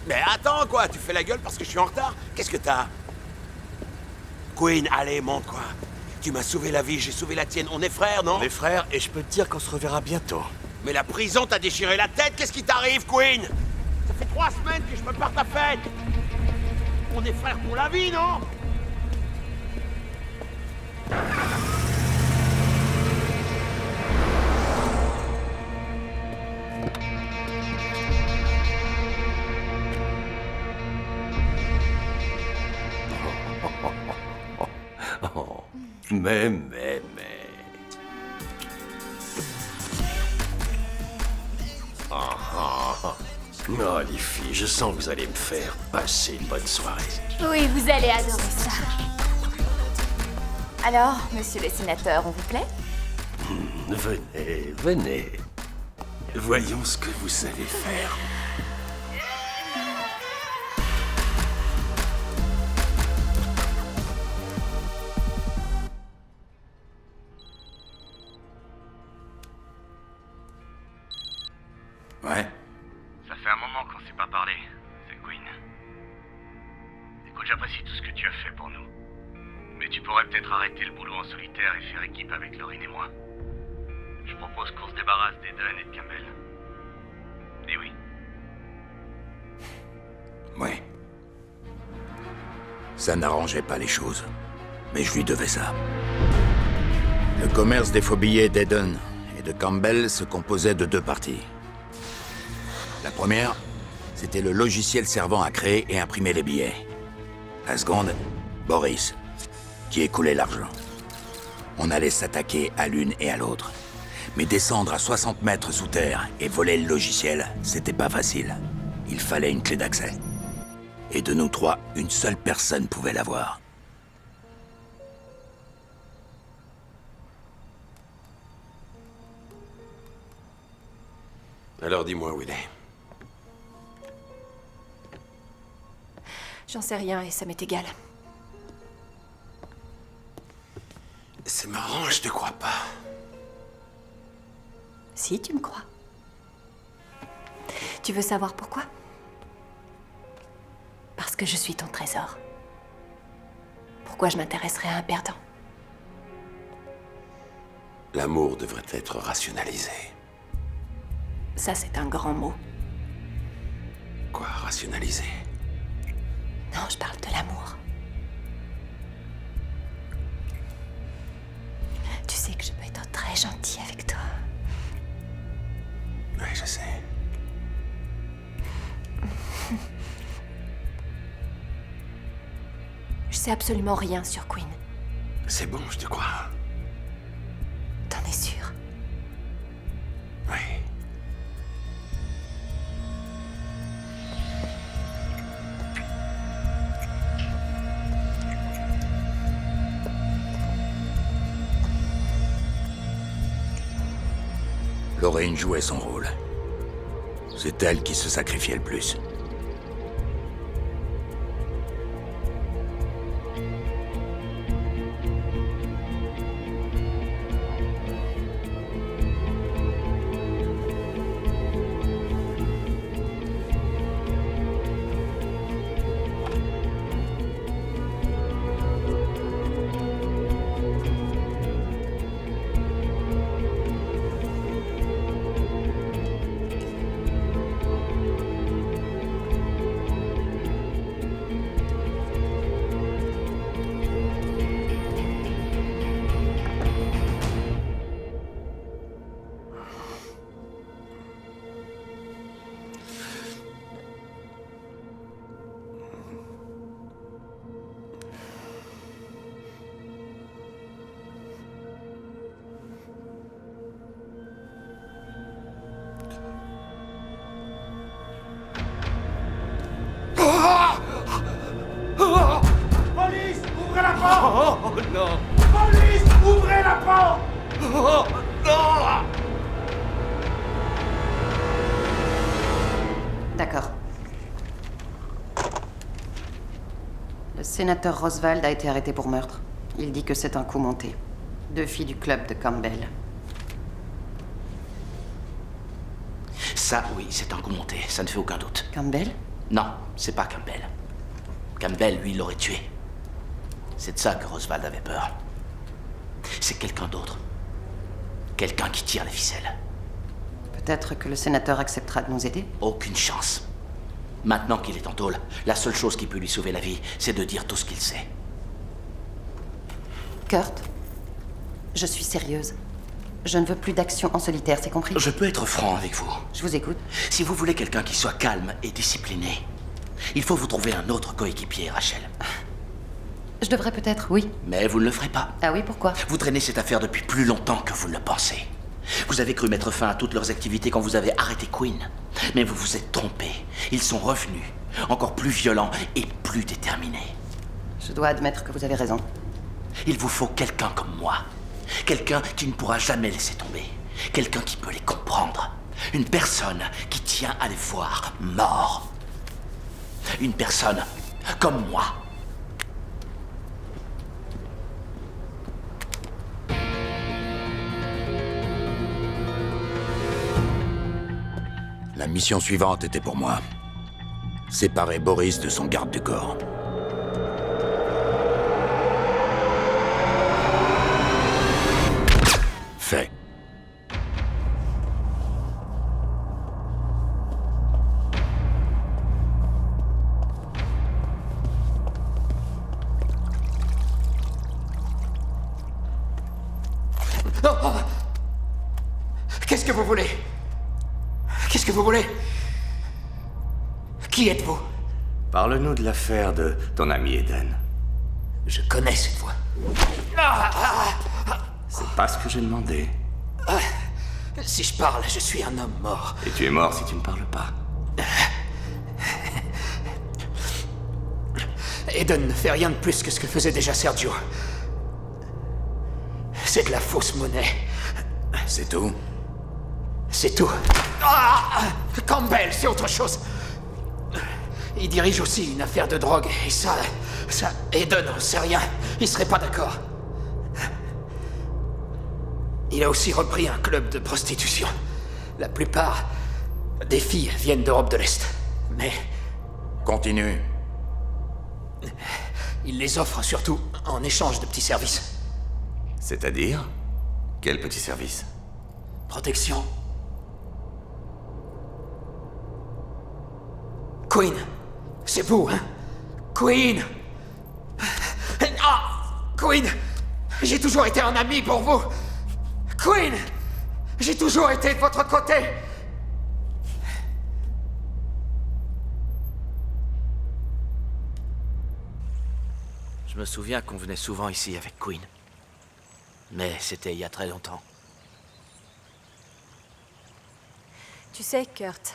Mais attends, quoi. Tu fais la gueule parce que je suis en retard? Qu'est-ce que t'as? Queen, allez, monte, quoi. Tu m'as sauvé la vie, j'ai sauvé la tienne. On est frères, non? On est frères et je peux te dire qu'on se reverra bientôt. Mais la prison t'a déchiré la tête. Qu'est-ce qui t'arrive, Queen? Ça fait 3 semaines que je me pars ta fête. On est frères pour la vie, non? Oh, mais... Oh, les filles, je sens que vous allez me faire passer une bonne soirée. Oui, vous allez adorer ça. Alors, monsieur le sénateur, on vous plaît? Venez, venez. Voyons ce que vous savez faire. Ouais. Ça fait un moment qu'on s'est pas parlé, c'est Queen. Écoute, j'apprécie tout ce que tu as fait pour nous. Mais tu pourrais peut-être arrêter le boulot en solitaire et faire équipe avec Lorraine et moi. Je propose qu'on se débarrasse d'Eden et de Campbell. Et oui. Ouais. Ça n'arrangeait pas les choses. Mais je lui devais ça. Le commerce des faux billets d'Eden et de Campbell se composait de 2 parties. La première, c'était le logiciel servant à créer et imprimer les billets. La seconde, Boris, qui écoulait l'argent. On allait s'attaquer à l'une et à l'autre. Mais descendre à 60 mètres sous terre et voler le logiciel, c'était pas facile. Il fallait une clé d'accès. Et de nous 3, une seule personne pouvait l'avoir. Alors dis-moi où il est. J'en sais rien et ça m'est égal. C'est marrant, je te crois pas. Si, tu me crois. Tu veux savoir pourquoi? Parce que je suis ton trésor. Pourquoi je m'intéresserais à un perdant? L'amour devrait être rationalisé. Ça, c'est un grand mot. Quoi, rationalisé? Non, je parle de l'amour. Tu sais que je peux être très gentille avec toi. Oui, je sais. Je sais absolument rien sur Queen. C'est bon, je te crois. T'en es sûr? Oui. Lorraine jouait son rôle. C'est elle qui se sacrifiait le plus. Police, ouvrez la porte! Oh non! Police, ouvrez la porte! Oh non! D'accord. Le sénateur Roswald a été arrêté pour meurtre. Il dit que c'est un coup monté. 2 filles du club de Campbell. Ça, oui, c'est un coup monté, ça ne fait aucun doute. Campbell? Non, c'est pas Campbell. Campbell, lui, l'aurait tué. C'est de ça que Roswald avait peur. C'est quelqu'un d'autre. Quelqu'un qui tire les ficelles. Peut-être que le sénateur acceptera de nous aider? Aucune chance. Maintenant qu'il est en tôle, la seule chose qui peut lui sauver la vie, c'est de dire tout ce qu'il sait. Kurt, je suis sérieuse. Je ne veux plus d'action en solitaire, c'est compris? Je peux être franc avec vous. Je vous écoute. Si vous voulez quelqu'un qui soit calme et discipliné, il faut vous trouver un autre coéquipier, Rachel. Je devrais peut-être, oui. Mais vous ne le ferez pas. Ah oui, pourquoi? Vous traînez cette affaire depuis plus longtemps que vous ne le pensez. Vous avez cru mettre fin à toutes leurs activités quand vous avez arrêté Quinn. Mais vous vous êtes trompé. Ils sont revenus, encore plus violents et plus déterminés. Je dois admettre que vous avez raison. Il vous faut quelqu'un comme moi. Quelqu'un qui ne pourra jamais laisser tomber. Quelqu'un qui peut les comprendre. Une personne qui tient à les voir morts. Une personne comme moi. La mission suivante était pour moi. Séparer Boris de son garde du corps. Fait. Non. Qu'est-ce que vous voulez? Qu'est-ce que vous voulez? Qui êtes-vous? Parle-nous de l'affaire de ton ami Eden. Je connais cette voix. C'est pas ce que j'ai demandé. Si je parle, je suis un homme mort. Et tu es mort si tu ne parles pas. Eden ne fait rien de plus que ce que faisait déjà Sergio. C'est de la fausse monnaie. C'est tout? C'est tout. Campbell, c'est autre chose. Il dirige aussi une affaire de drogue, et ça, Eden n'en sait rien. Il serait pas d'accord. Il a aussi repris un club de prostitution. La plupart des filles viennent d'Europe de l'Est. Mais... Continue. Il les offre surtout en échange de petits services. C'est-à-dire? Quel petit service? Protection. Quinn, c'est vous, hein? Quinn! Quinn! J'ai toujours été un ami pour vous! Quinn! J'ai toujours été de votre côté! Je me souviens qu'on venait souvent ici avec Quinn. Mais c'était il y a très longtemps. Tu sais, Kurt,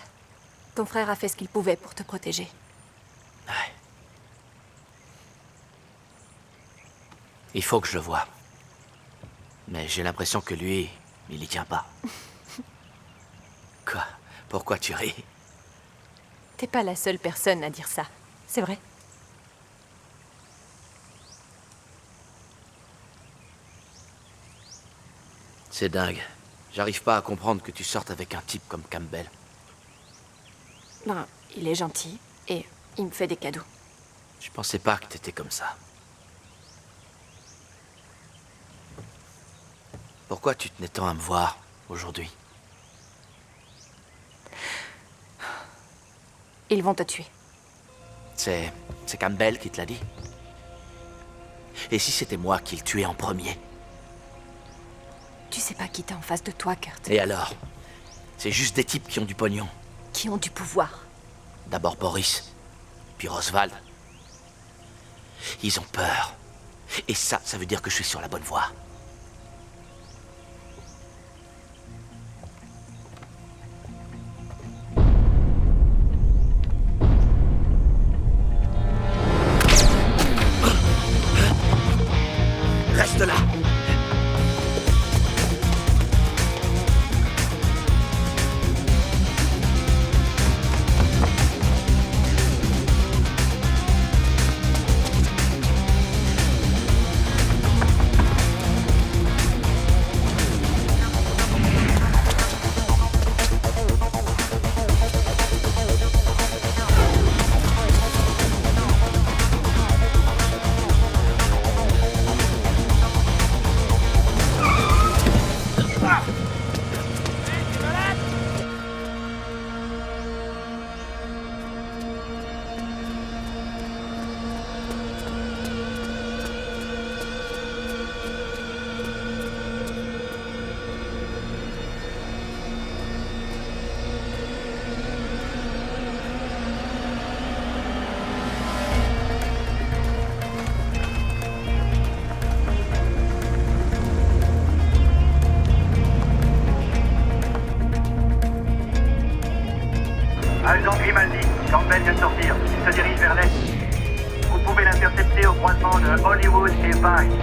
ton frère a fait ce qu'il pouvait pour te protéger. Ouais. Il faut que je le voie. Mais j'ai l'impression que lui, il y tient pas. Quoi? Pourquoi tu ris? T'es pas la seule personne à dire ça, c'est vrai. C'est dingue. J'arrive pas à comprendre que tu sortes avec un type comme Campbell. Ben, il est gentil et il me fait des cadeaux. Je pensais pas que t'étais comme ça. Pourquoi tu tenais tant à me voir aujourd'hui? Ils vont te tuer. C'est Campbell qui te l'a dit? Et si c'était moi qui le tuais en premier? Tu sais pas qui t'es en face de toi, Kurt. Et alors? C'est juste des types qui ont du pognon. Qui ont du pouvoir. D'abord Boris, puis Roswald. Ils ont peur. Et ça veut dire que je suis sur la bonne voie. Reste là! Campbell vient de sortir. Il se dirige vers l'est. Vous pouvez l'intercepter au croisement de Hollywood et Vine.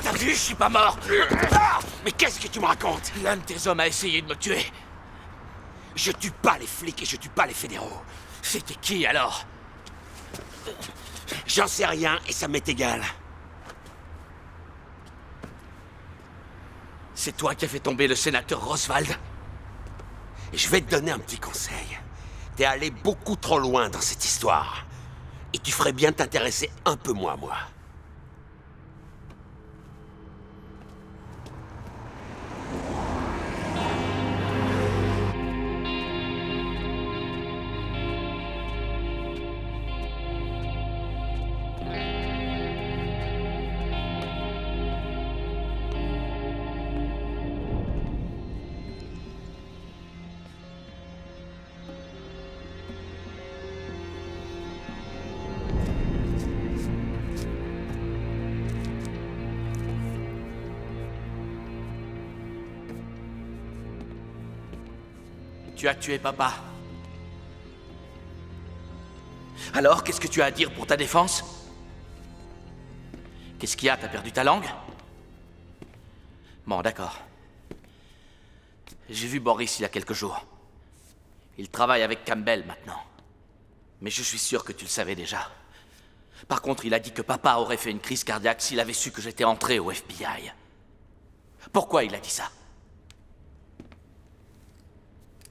T'as vu, je suis pas mort. Mais qu'est-ce que tu me racontes? L'un de tes hommes a essayé de me tuer. Je tue pas les flics et je tue pas les fédéraux. C'était qui alors? J'en sais rien et ça m'est égal. C'est toi qui as fait tomber le sénateur Roswald? Et je vais te donner un petit conseil. T'es allé beaucoup trop loin dans cette histoire. Et tu ferais bien t'intéresser un peu moins à moi. Tu as tué papa. Alors, qu'est-ce que tu as à dire pour ta défense? Qu'est-ce qu'il y a? T'as perdu ta langue? Bon, d'accord. J'ai vu Boris il y a quelques jours. Il travaille avec Campbell maintenant. Mais je suis sûr que tu le savais déjà. Par contre, il a dit que papa aurait fait une crise cardiaque s'il avait su que j'étais entré au FBI. Pourquoi il a dit ça?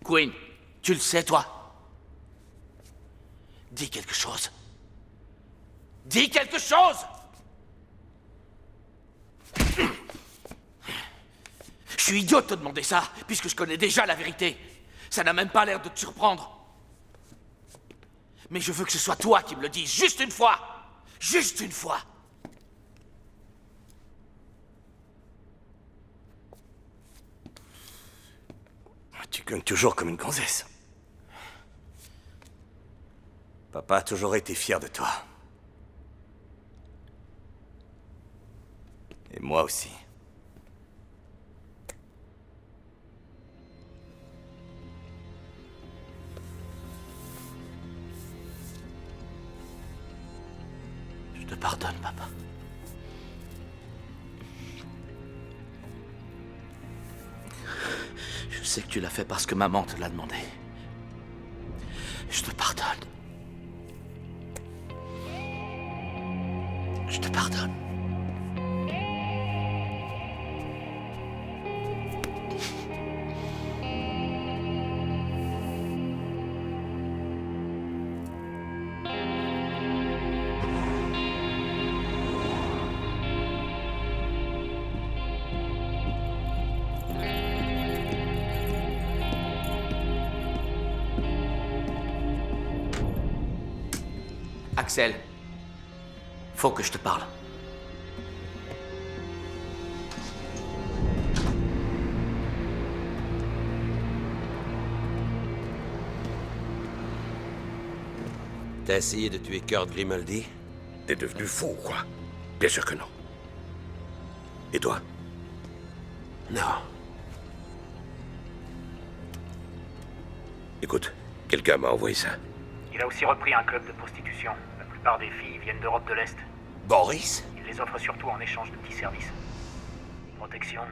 Quinn, tu le sais, toi? Dis quelque chose. Dis quelque chose! Je suis idiot de te demander ça, puisque je connais déjà la vérité. Ça n'a même pas l'air de te surprendre. Mais je veux que ce soit toi qui me le dises, juste une fois! Juste une fois! Tu cognes toujours comme une gonzesse. Papa a toujours été fier de toi. Et moi aussi. Je te pardonne, papa. Je sais que tu l'as fait parce que maman te l'a demandé. Je te pardonne. Je te pardonne. Axel, faut que je te parle. T'as essayé de tuer Kurt Grimaldi? T'es devenu fou ou quoi? Bien sûr que non. Et toi? Non. Écoute, quelqu'un m'a envoyé ça. Il a aussi repris un club de prostitution. La plupart des filles viennent d'Europe de l'Est. Boris? Il les offre surtout en échange de petits services. Protection.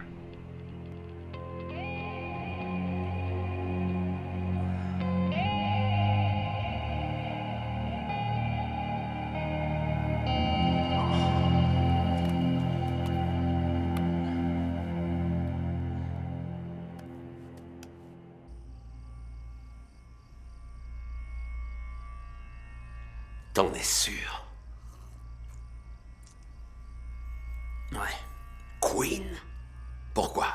T'en es sûr? Ouais. Quinn? Pourquoi?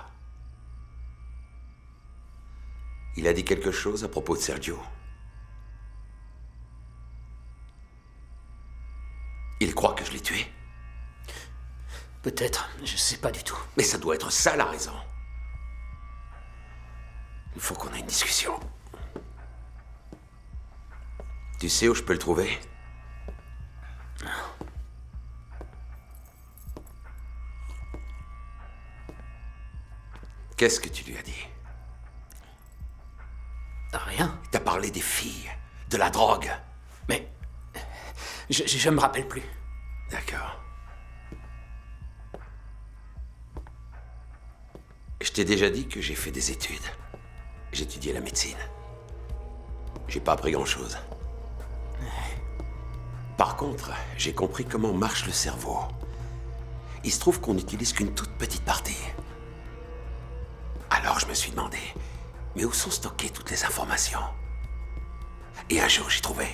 Il a dit quelque chose à propos de Sergio. Il croit que je l'ai tué? Peut-être, je sais pas du tout. Mais ça doit être ça la raison. Il faut qu'on ait une discussion. Tu sais où je peux le trouver? Qu'est-ce que tu lui as dit? Rien. T'as parlé des filles, de la drogue. Mais... Je me rappelle plus. D'accord. Je t'ai déjà dit que j'ai fait des études. J'ai étudié la médecine. J'ai pas appris grand-chose. Par contre, j'ai compris comment marche le cerveau. Il se trouve qu'on n'utilise qu'une toute petite partie. Alors je me suis demandé, mais où sont stockées toutes les informations? Et un jour, j'ai trouvé.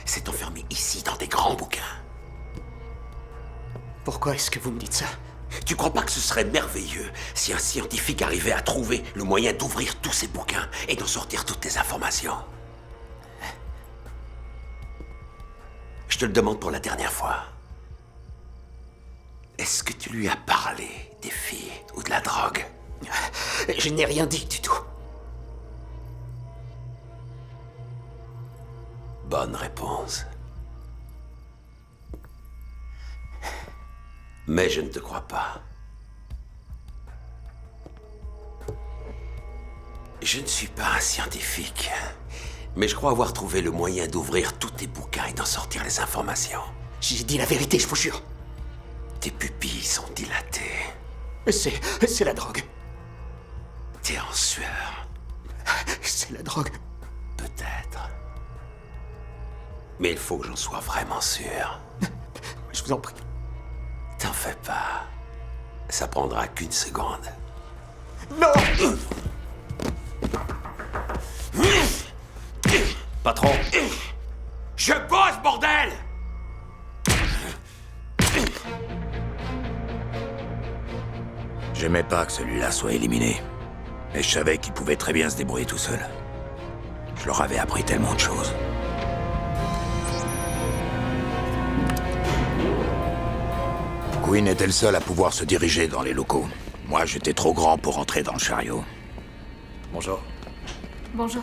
C'est enfermé ici, dans des grands bouquins. Pourquoi est-ce que vous me dites ça? Tu crois pas que ce serait merveilleux si un scientifique arrivait à trouver le moyen d'ouvrir tous ces bouquins et d'en sortir toutes les informations? Je te le demande pour la dernière fois. Est-ce que tu lui as parlé des filles ou de la drogue? Je n'ai rien dit du tout. Bonne réponse. Mais je ne te crois pas. Je ne suis pas un scientifique, mais je crois avoir trouvé le moyen d'ouvrir tous tes bouquins et d'en sortir les informations. J'ai dit la vérité, je vous jure. Tes pupilles sont dilatées. C'est la drogue. T'es en sueur. C'est la drogue. Peut-être. Mais il faut que j'en sois vraiment sûr. Je vous en prie. T'en fais pas. Ça prendra qu'une seconde. Non! Patron. Je bosse, bordel! J'aimais pas que celui-là soit éliminé. Mais je savais qu'il pouvait très bien se débrouiller tout seul. Je leur avais appris tellement de choses. Quinn était le seul à pouvoir se diriger dans les locaux. Moi, j'étais trop grand pour entrer dans le chariot. Bonjour. Bonjour.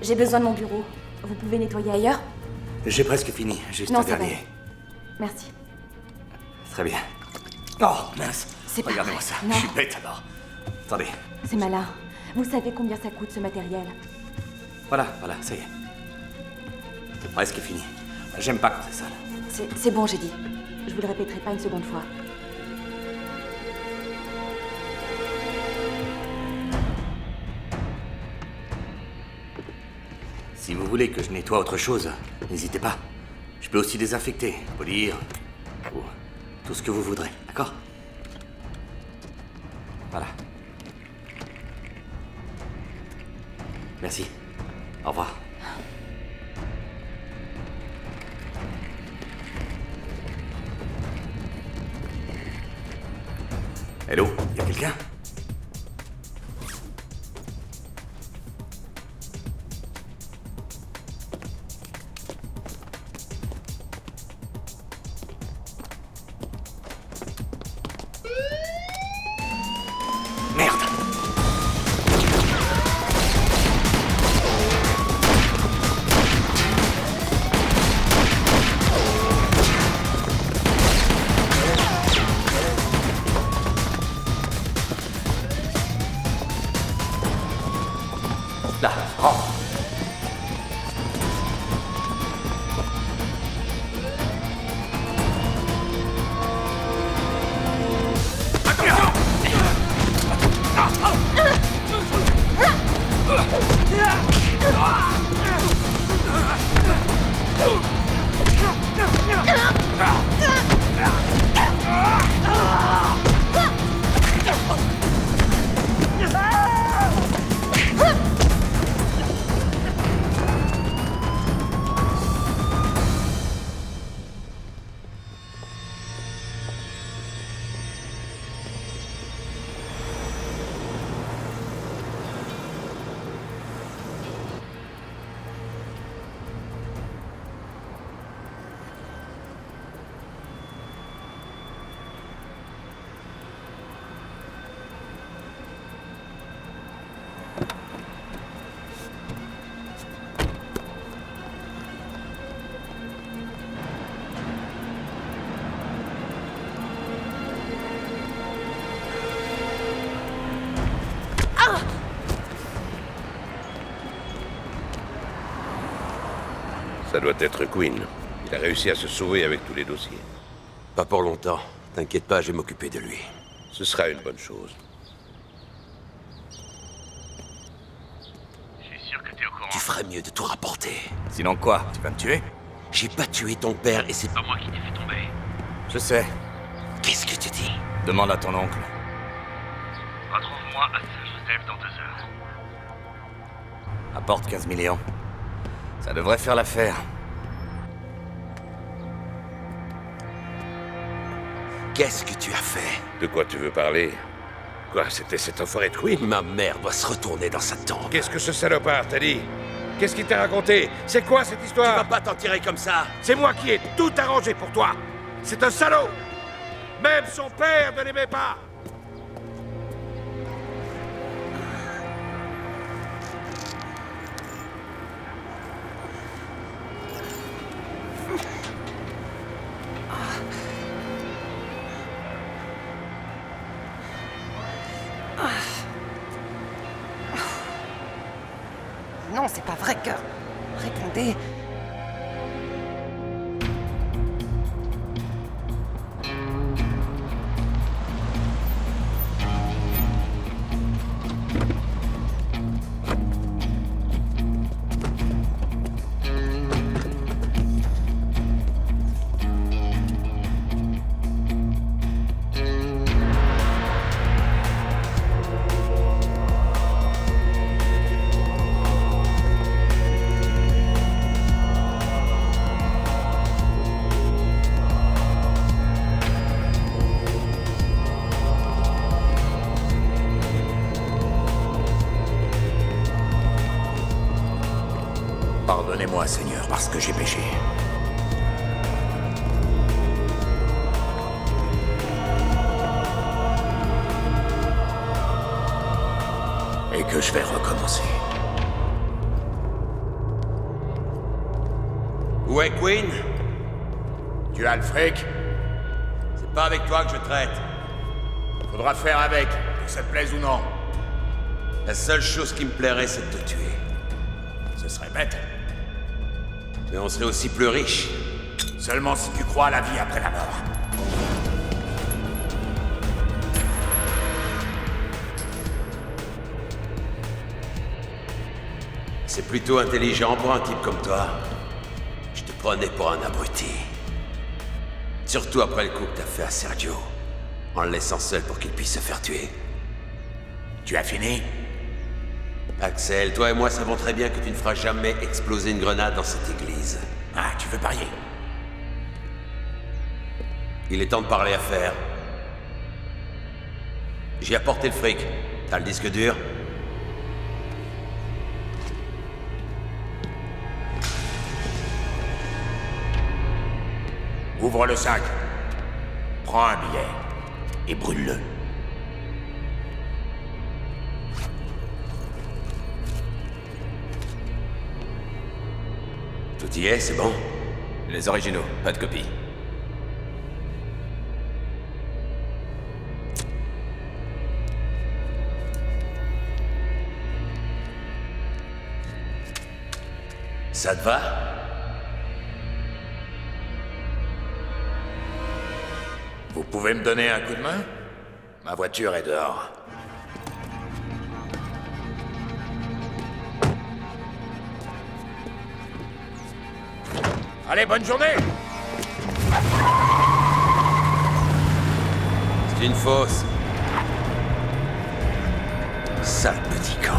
J'ai besoin de mon bureau. Vous pouvez nettoyer ailleurs? J'ai presque fini, juste Non, un ça va. dernier. Merci. Très bien. Oh, mince. C'est pas Regardez-moi vrai. ça. Non. Je suis bête alors. Attendez. C'est malin. Vous savez combien ça coûte ce matériel? Voilà, ça y est. Presque fini. J'aime pas quand c'est sale. C'est bon, j'ai dit. Je vous le répéterai pas une seconde fois. Si vous voulez que je nettoie autre chose, n'hésitez pas. Je peux aussi désinfecter, polir, ou tout ce que vous voudrez, d'accord? Voilà. Merci. Au revoir. Hello, y a quelqu'un? Merde! Ça doit être Quinn. Il a réussi à se sauver avec tous les dossiers. Pas pour longtemps. T'inquiète pas, je vais m'occuper de lui. Ce sera une bonne chose. Je suis sûr que t'es au courant. Tu ferais mieux de tout rapporter. Sinon quoi? Tu vas me tuer? J'ai pas tué ton père et c'est pas moi qui t'ai fait tomber. Je sais. Qu'est-ce que tu dis? Demande à ton oncle. Retrouve-moi à Saint-Joseph dans 2 heures. Apporte 15 millions. Ça devrait faire l'affaire. Qu'est-ce que tu as fait? De quoi tu veux parler? Quoi, c'était cet enfoiré de Quinn? Ma mère doit se retourner dans sa tombe. Qu'est-ce que ce salopard t'a dit? Qu'est-ce qu'il t'a raconté? C'est quoi cette histoire? Tu vas pas t'en tirer comme ça. C'est moi qui ai tout arrangé pour toi. C'est un salaud. Même son père ne l'aimait pas. Non, c'est pas vrai que... Répondez... Pardonnez-moi, Seigneur, parce que j'ai péché. Et que je vais recommencer. Où est Quinn? Tu as le fric? C'est pas avec toi que je traite. Faudra faire avec, que ça te plaise ou non. La seule chose qui me plairait, c'est de te tuer. Ce serait bête. Mais on serait aussi plus riche. Seulement si tu crois à la vie après la mort. C'est plutôt intelligent pour un type comme toi. Je te prenais pour un abruti. Surtout après le coup que t'as fait à Sergio. En le laissant seul pour qu'il puisse se faire tuer. Tu as fini? Axel, toi et moi savons très bien que tu ne feras jamais exploser une grenade dans cette église. Ah, tu veux parier? Il est temps de parler affaires. J'ai apporté le fric. T'as le disque dur? Ouvre le sac. Prends un billet. Et brûle-le. Tout y est, c'est bon? Les originaux, pas de copie. Ça te va? Vous pouvez me donner un coup de main? Ma voiture est dehors. Allez, bonne journée! C'est une fausse. Sale petit camp.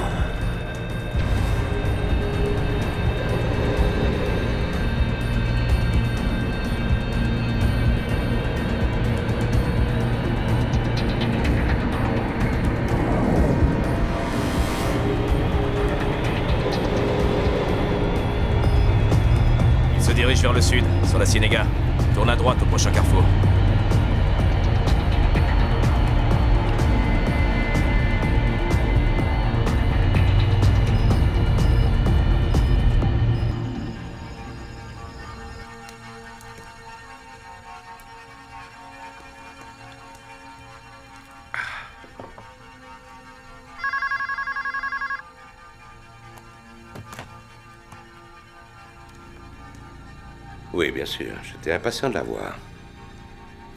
Dirige vers le sud, sur la Ciénéga. Tourne à droite au prochain carrefour. Oui, bien sûr. J'étais impatient de la voir.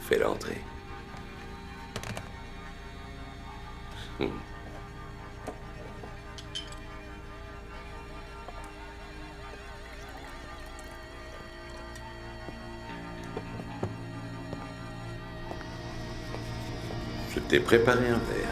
Fais-la entrer. Je t'ai préparé un verre.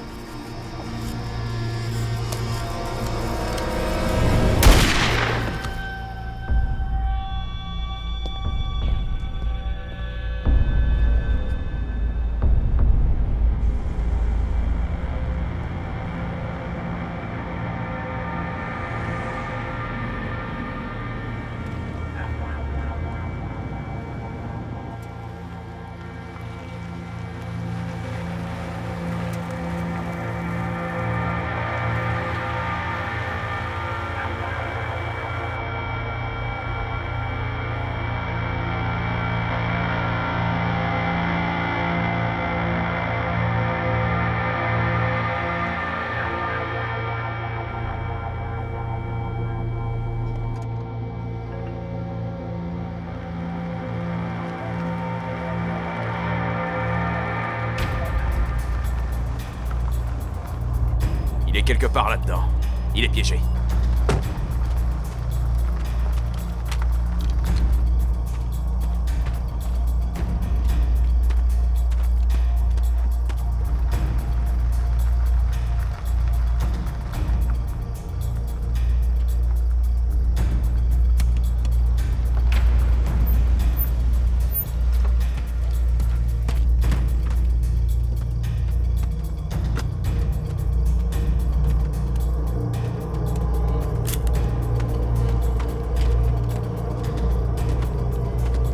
Il est quelque part là-dedans. Il est piégé.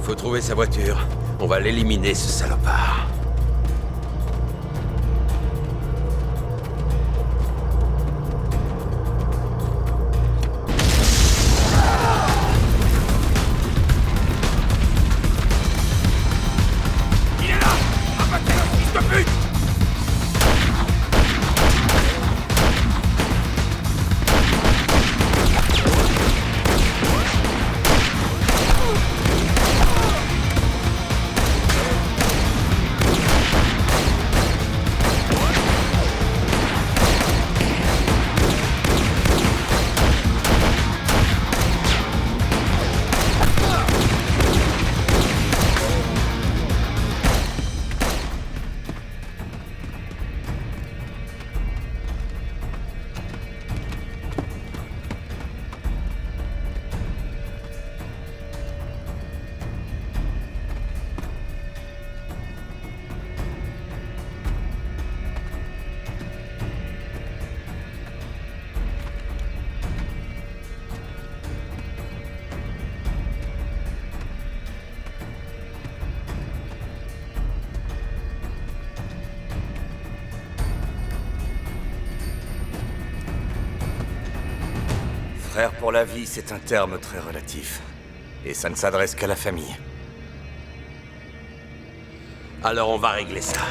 Faut trouver sa voiture. On va l'éliminer, ce salopard. Il est là! Abattez-le, fils de pute! Frère pour la vie, c'est un terme très relatif. Et ça ne s'adresse qu'à la famille. Alors on va régler ça.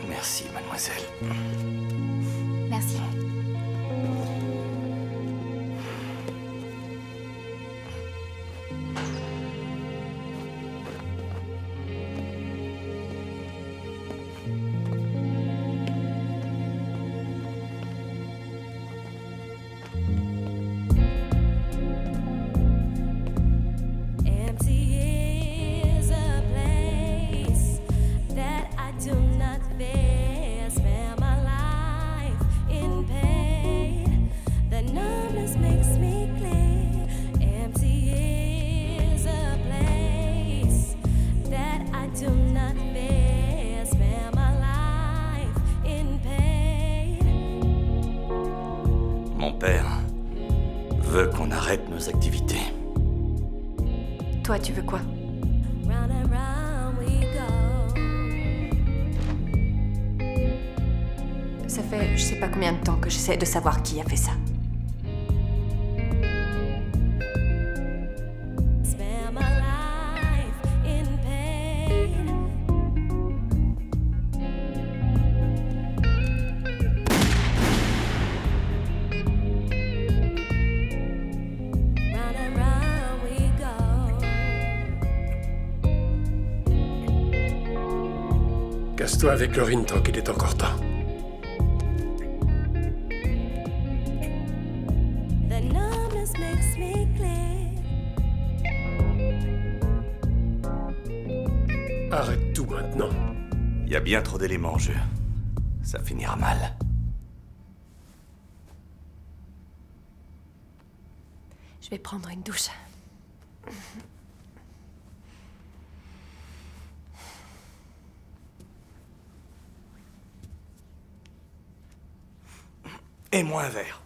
Merci, mademoiselle. Merci. veux qu'on arrête nos activités. Toi, tu veux quoi? Ça fait je sais pas combien de temps que j'essaie de savoir qui a fait ça. Casse-toi avec Laurine tant qu'il est encore temps. Arrête tout maintenant. Il y a bien trop d'éléments en jeu. Ça finira mal. Je vais prendre une douche. Et moi un verre.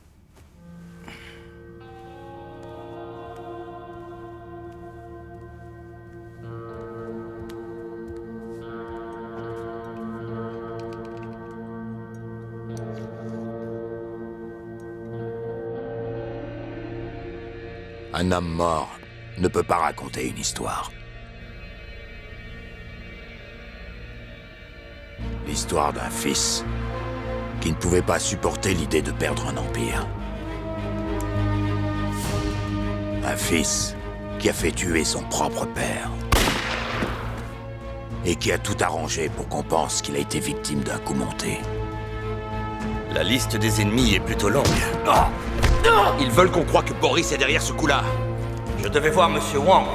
Un homme mort ne peut pas raconter une histoire. L'histoire d'un fils qui ne pouvait pas supporter l'idée de perdre un empire. Un fils qui a fait tuer son propre père. Et qui a tout arrangé pour qu'on pense qu'il a été victime d'un coup monté. La liste des ennemis est plutôt longue. Ils veulent qu'on croie que Boris est derrière ce coup-là. Je devais voir Monsieur Wang.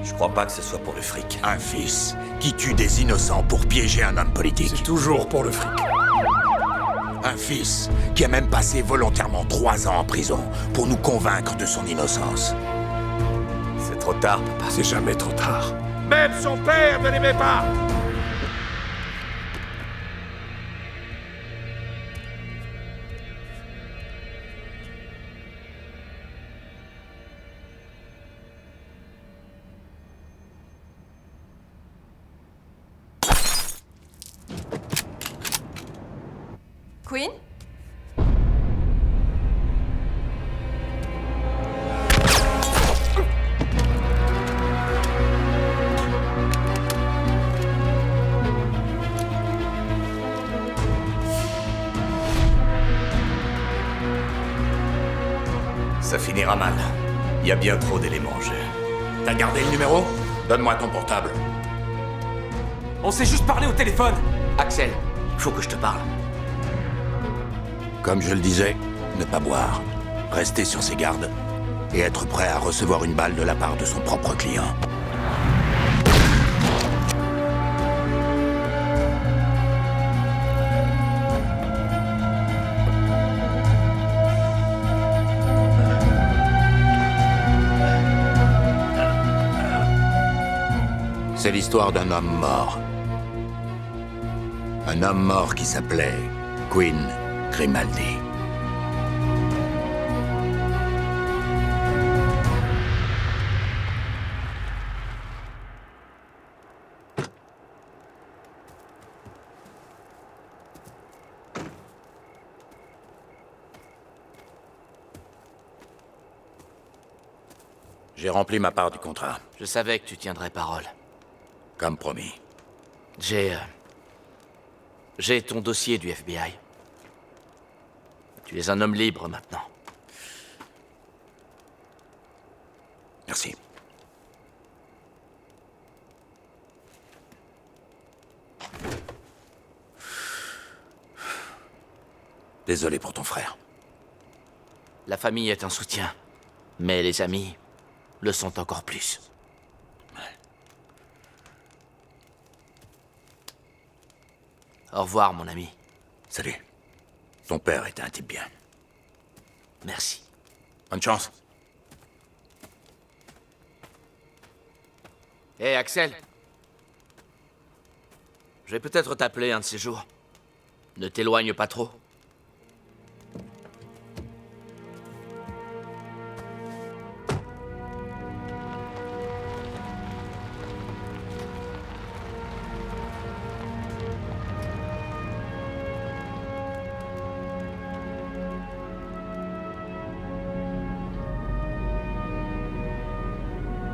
Je crois pas que ce soit pour le fric. Un fils qui tue des innocents pour piéger un homme politique. C'est toujours pour le fric. Un fils qui a même passé volontairement 3 ans en prison pour nous convaincre de son innocence. C'est trop tard, papa. C'est jamais trop tard. Même son père ne l'aimait pas. Queen? Ça finira mal. Il y a bien trop d'éléments en jeu. T'as gardé le numéro? Donne-moi ton portable. On s'est juste parlé au téléphone. Axel, il faut que je te parle. Comme je le disais, ne pas boire, rester sur ses gardes et être prêt à recevoir une balle de la part de son propre client. C'est l'histoire d'un homme mort. Un homme mort qui s'appelait Quinn Grimaldi. J'ai rempli ma part du contrat. Je savais que tu tiendrais parole. Comme promis. J'ai ton dossier du FBI. Tu es un homme libre maintenant. Merci. Désolé pour ton frère. La famille est un soutien, mais les amis le sont encore plus. Au revoir, mon ami. Salut. Ton père était un type bien. Merci. Bonne chance. Hé, Axel. Je vais peut-être t'appeler un de ces jours. Ne t'éloigne pas trop.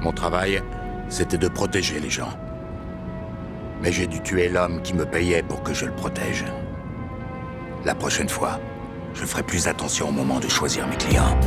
Mon travail, c'était de protéger les gens. Mais j'ai dû tuer l'homme qui me payait pour que je le protège. La prochaine fois, je ferai plus attention au moment de choisir mes clients.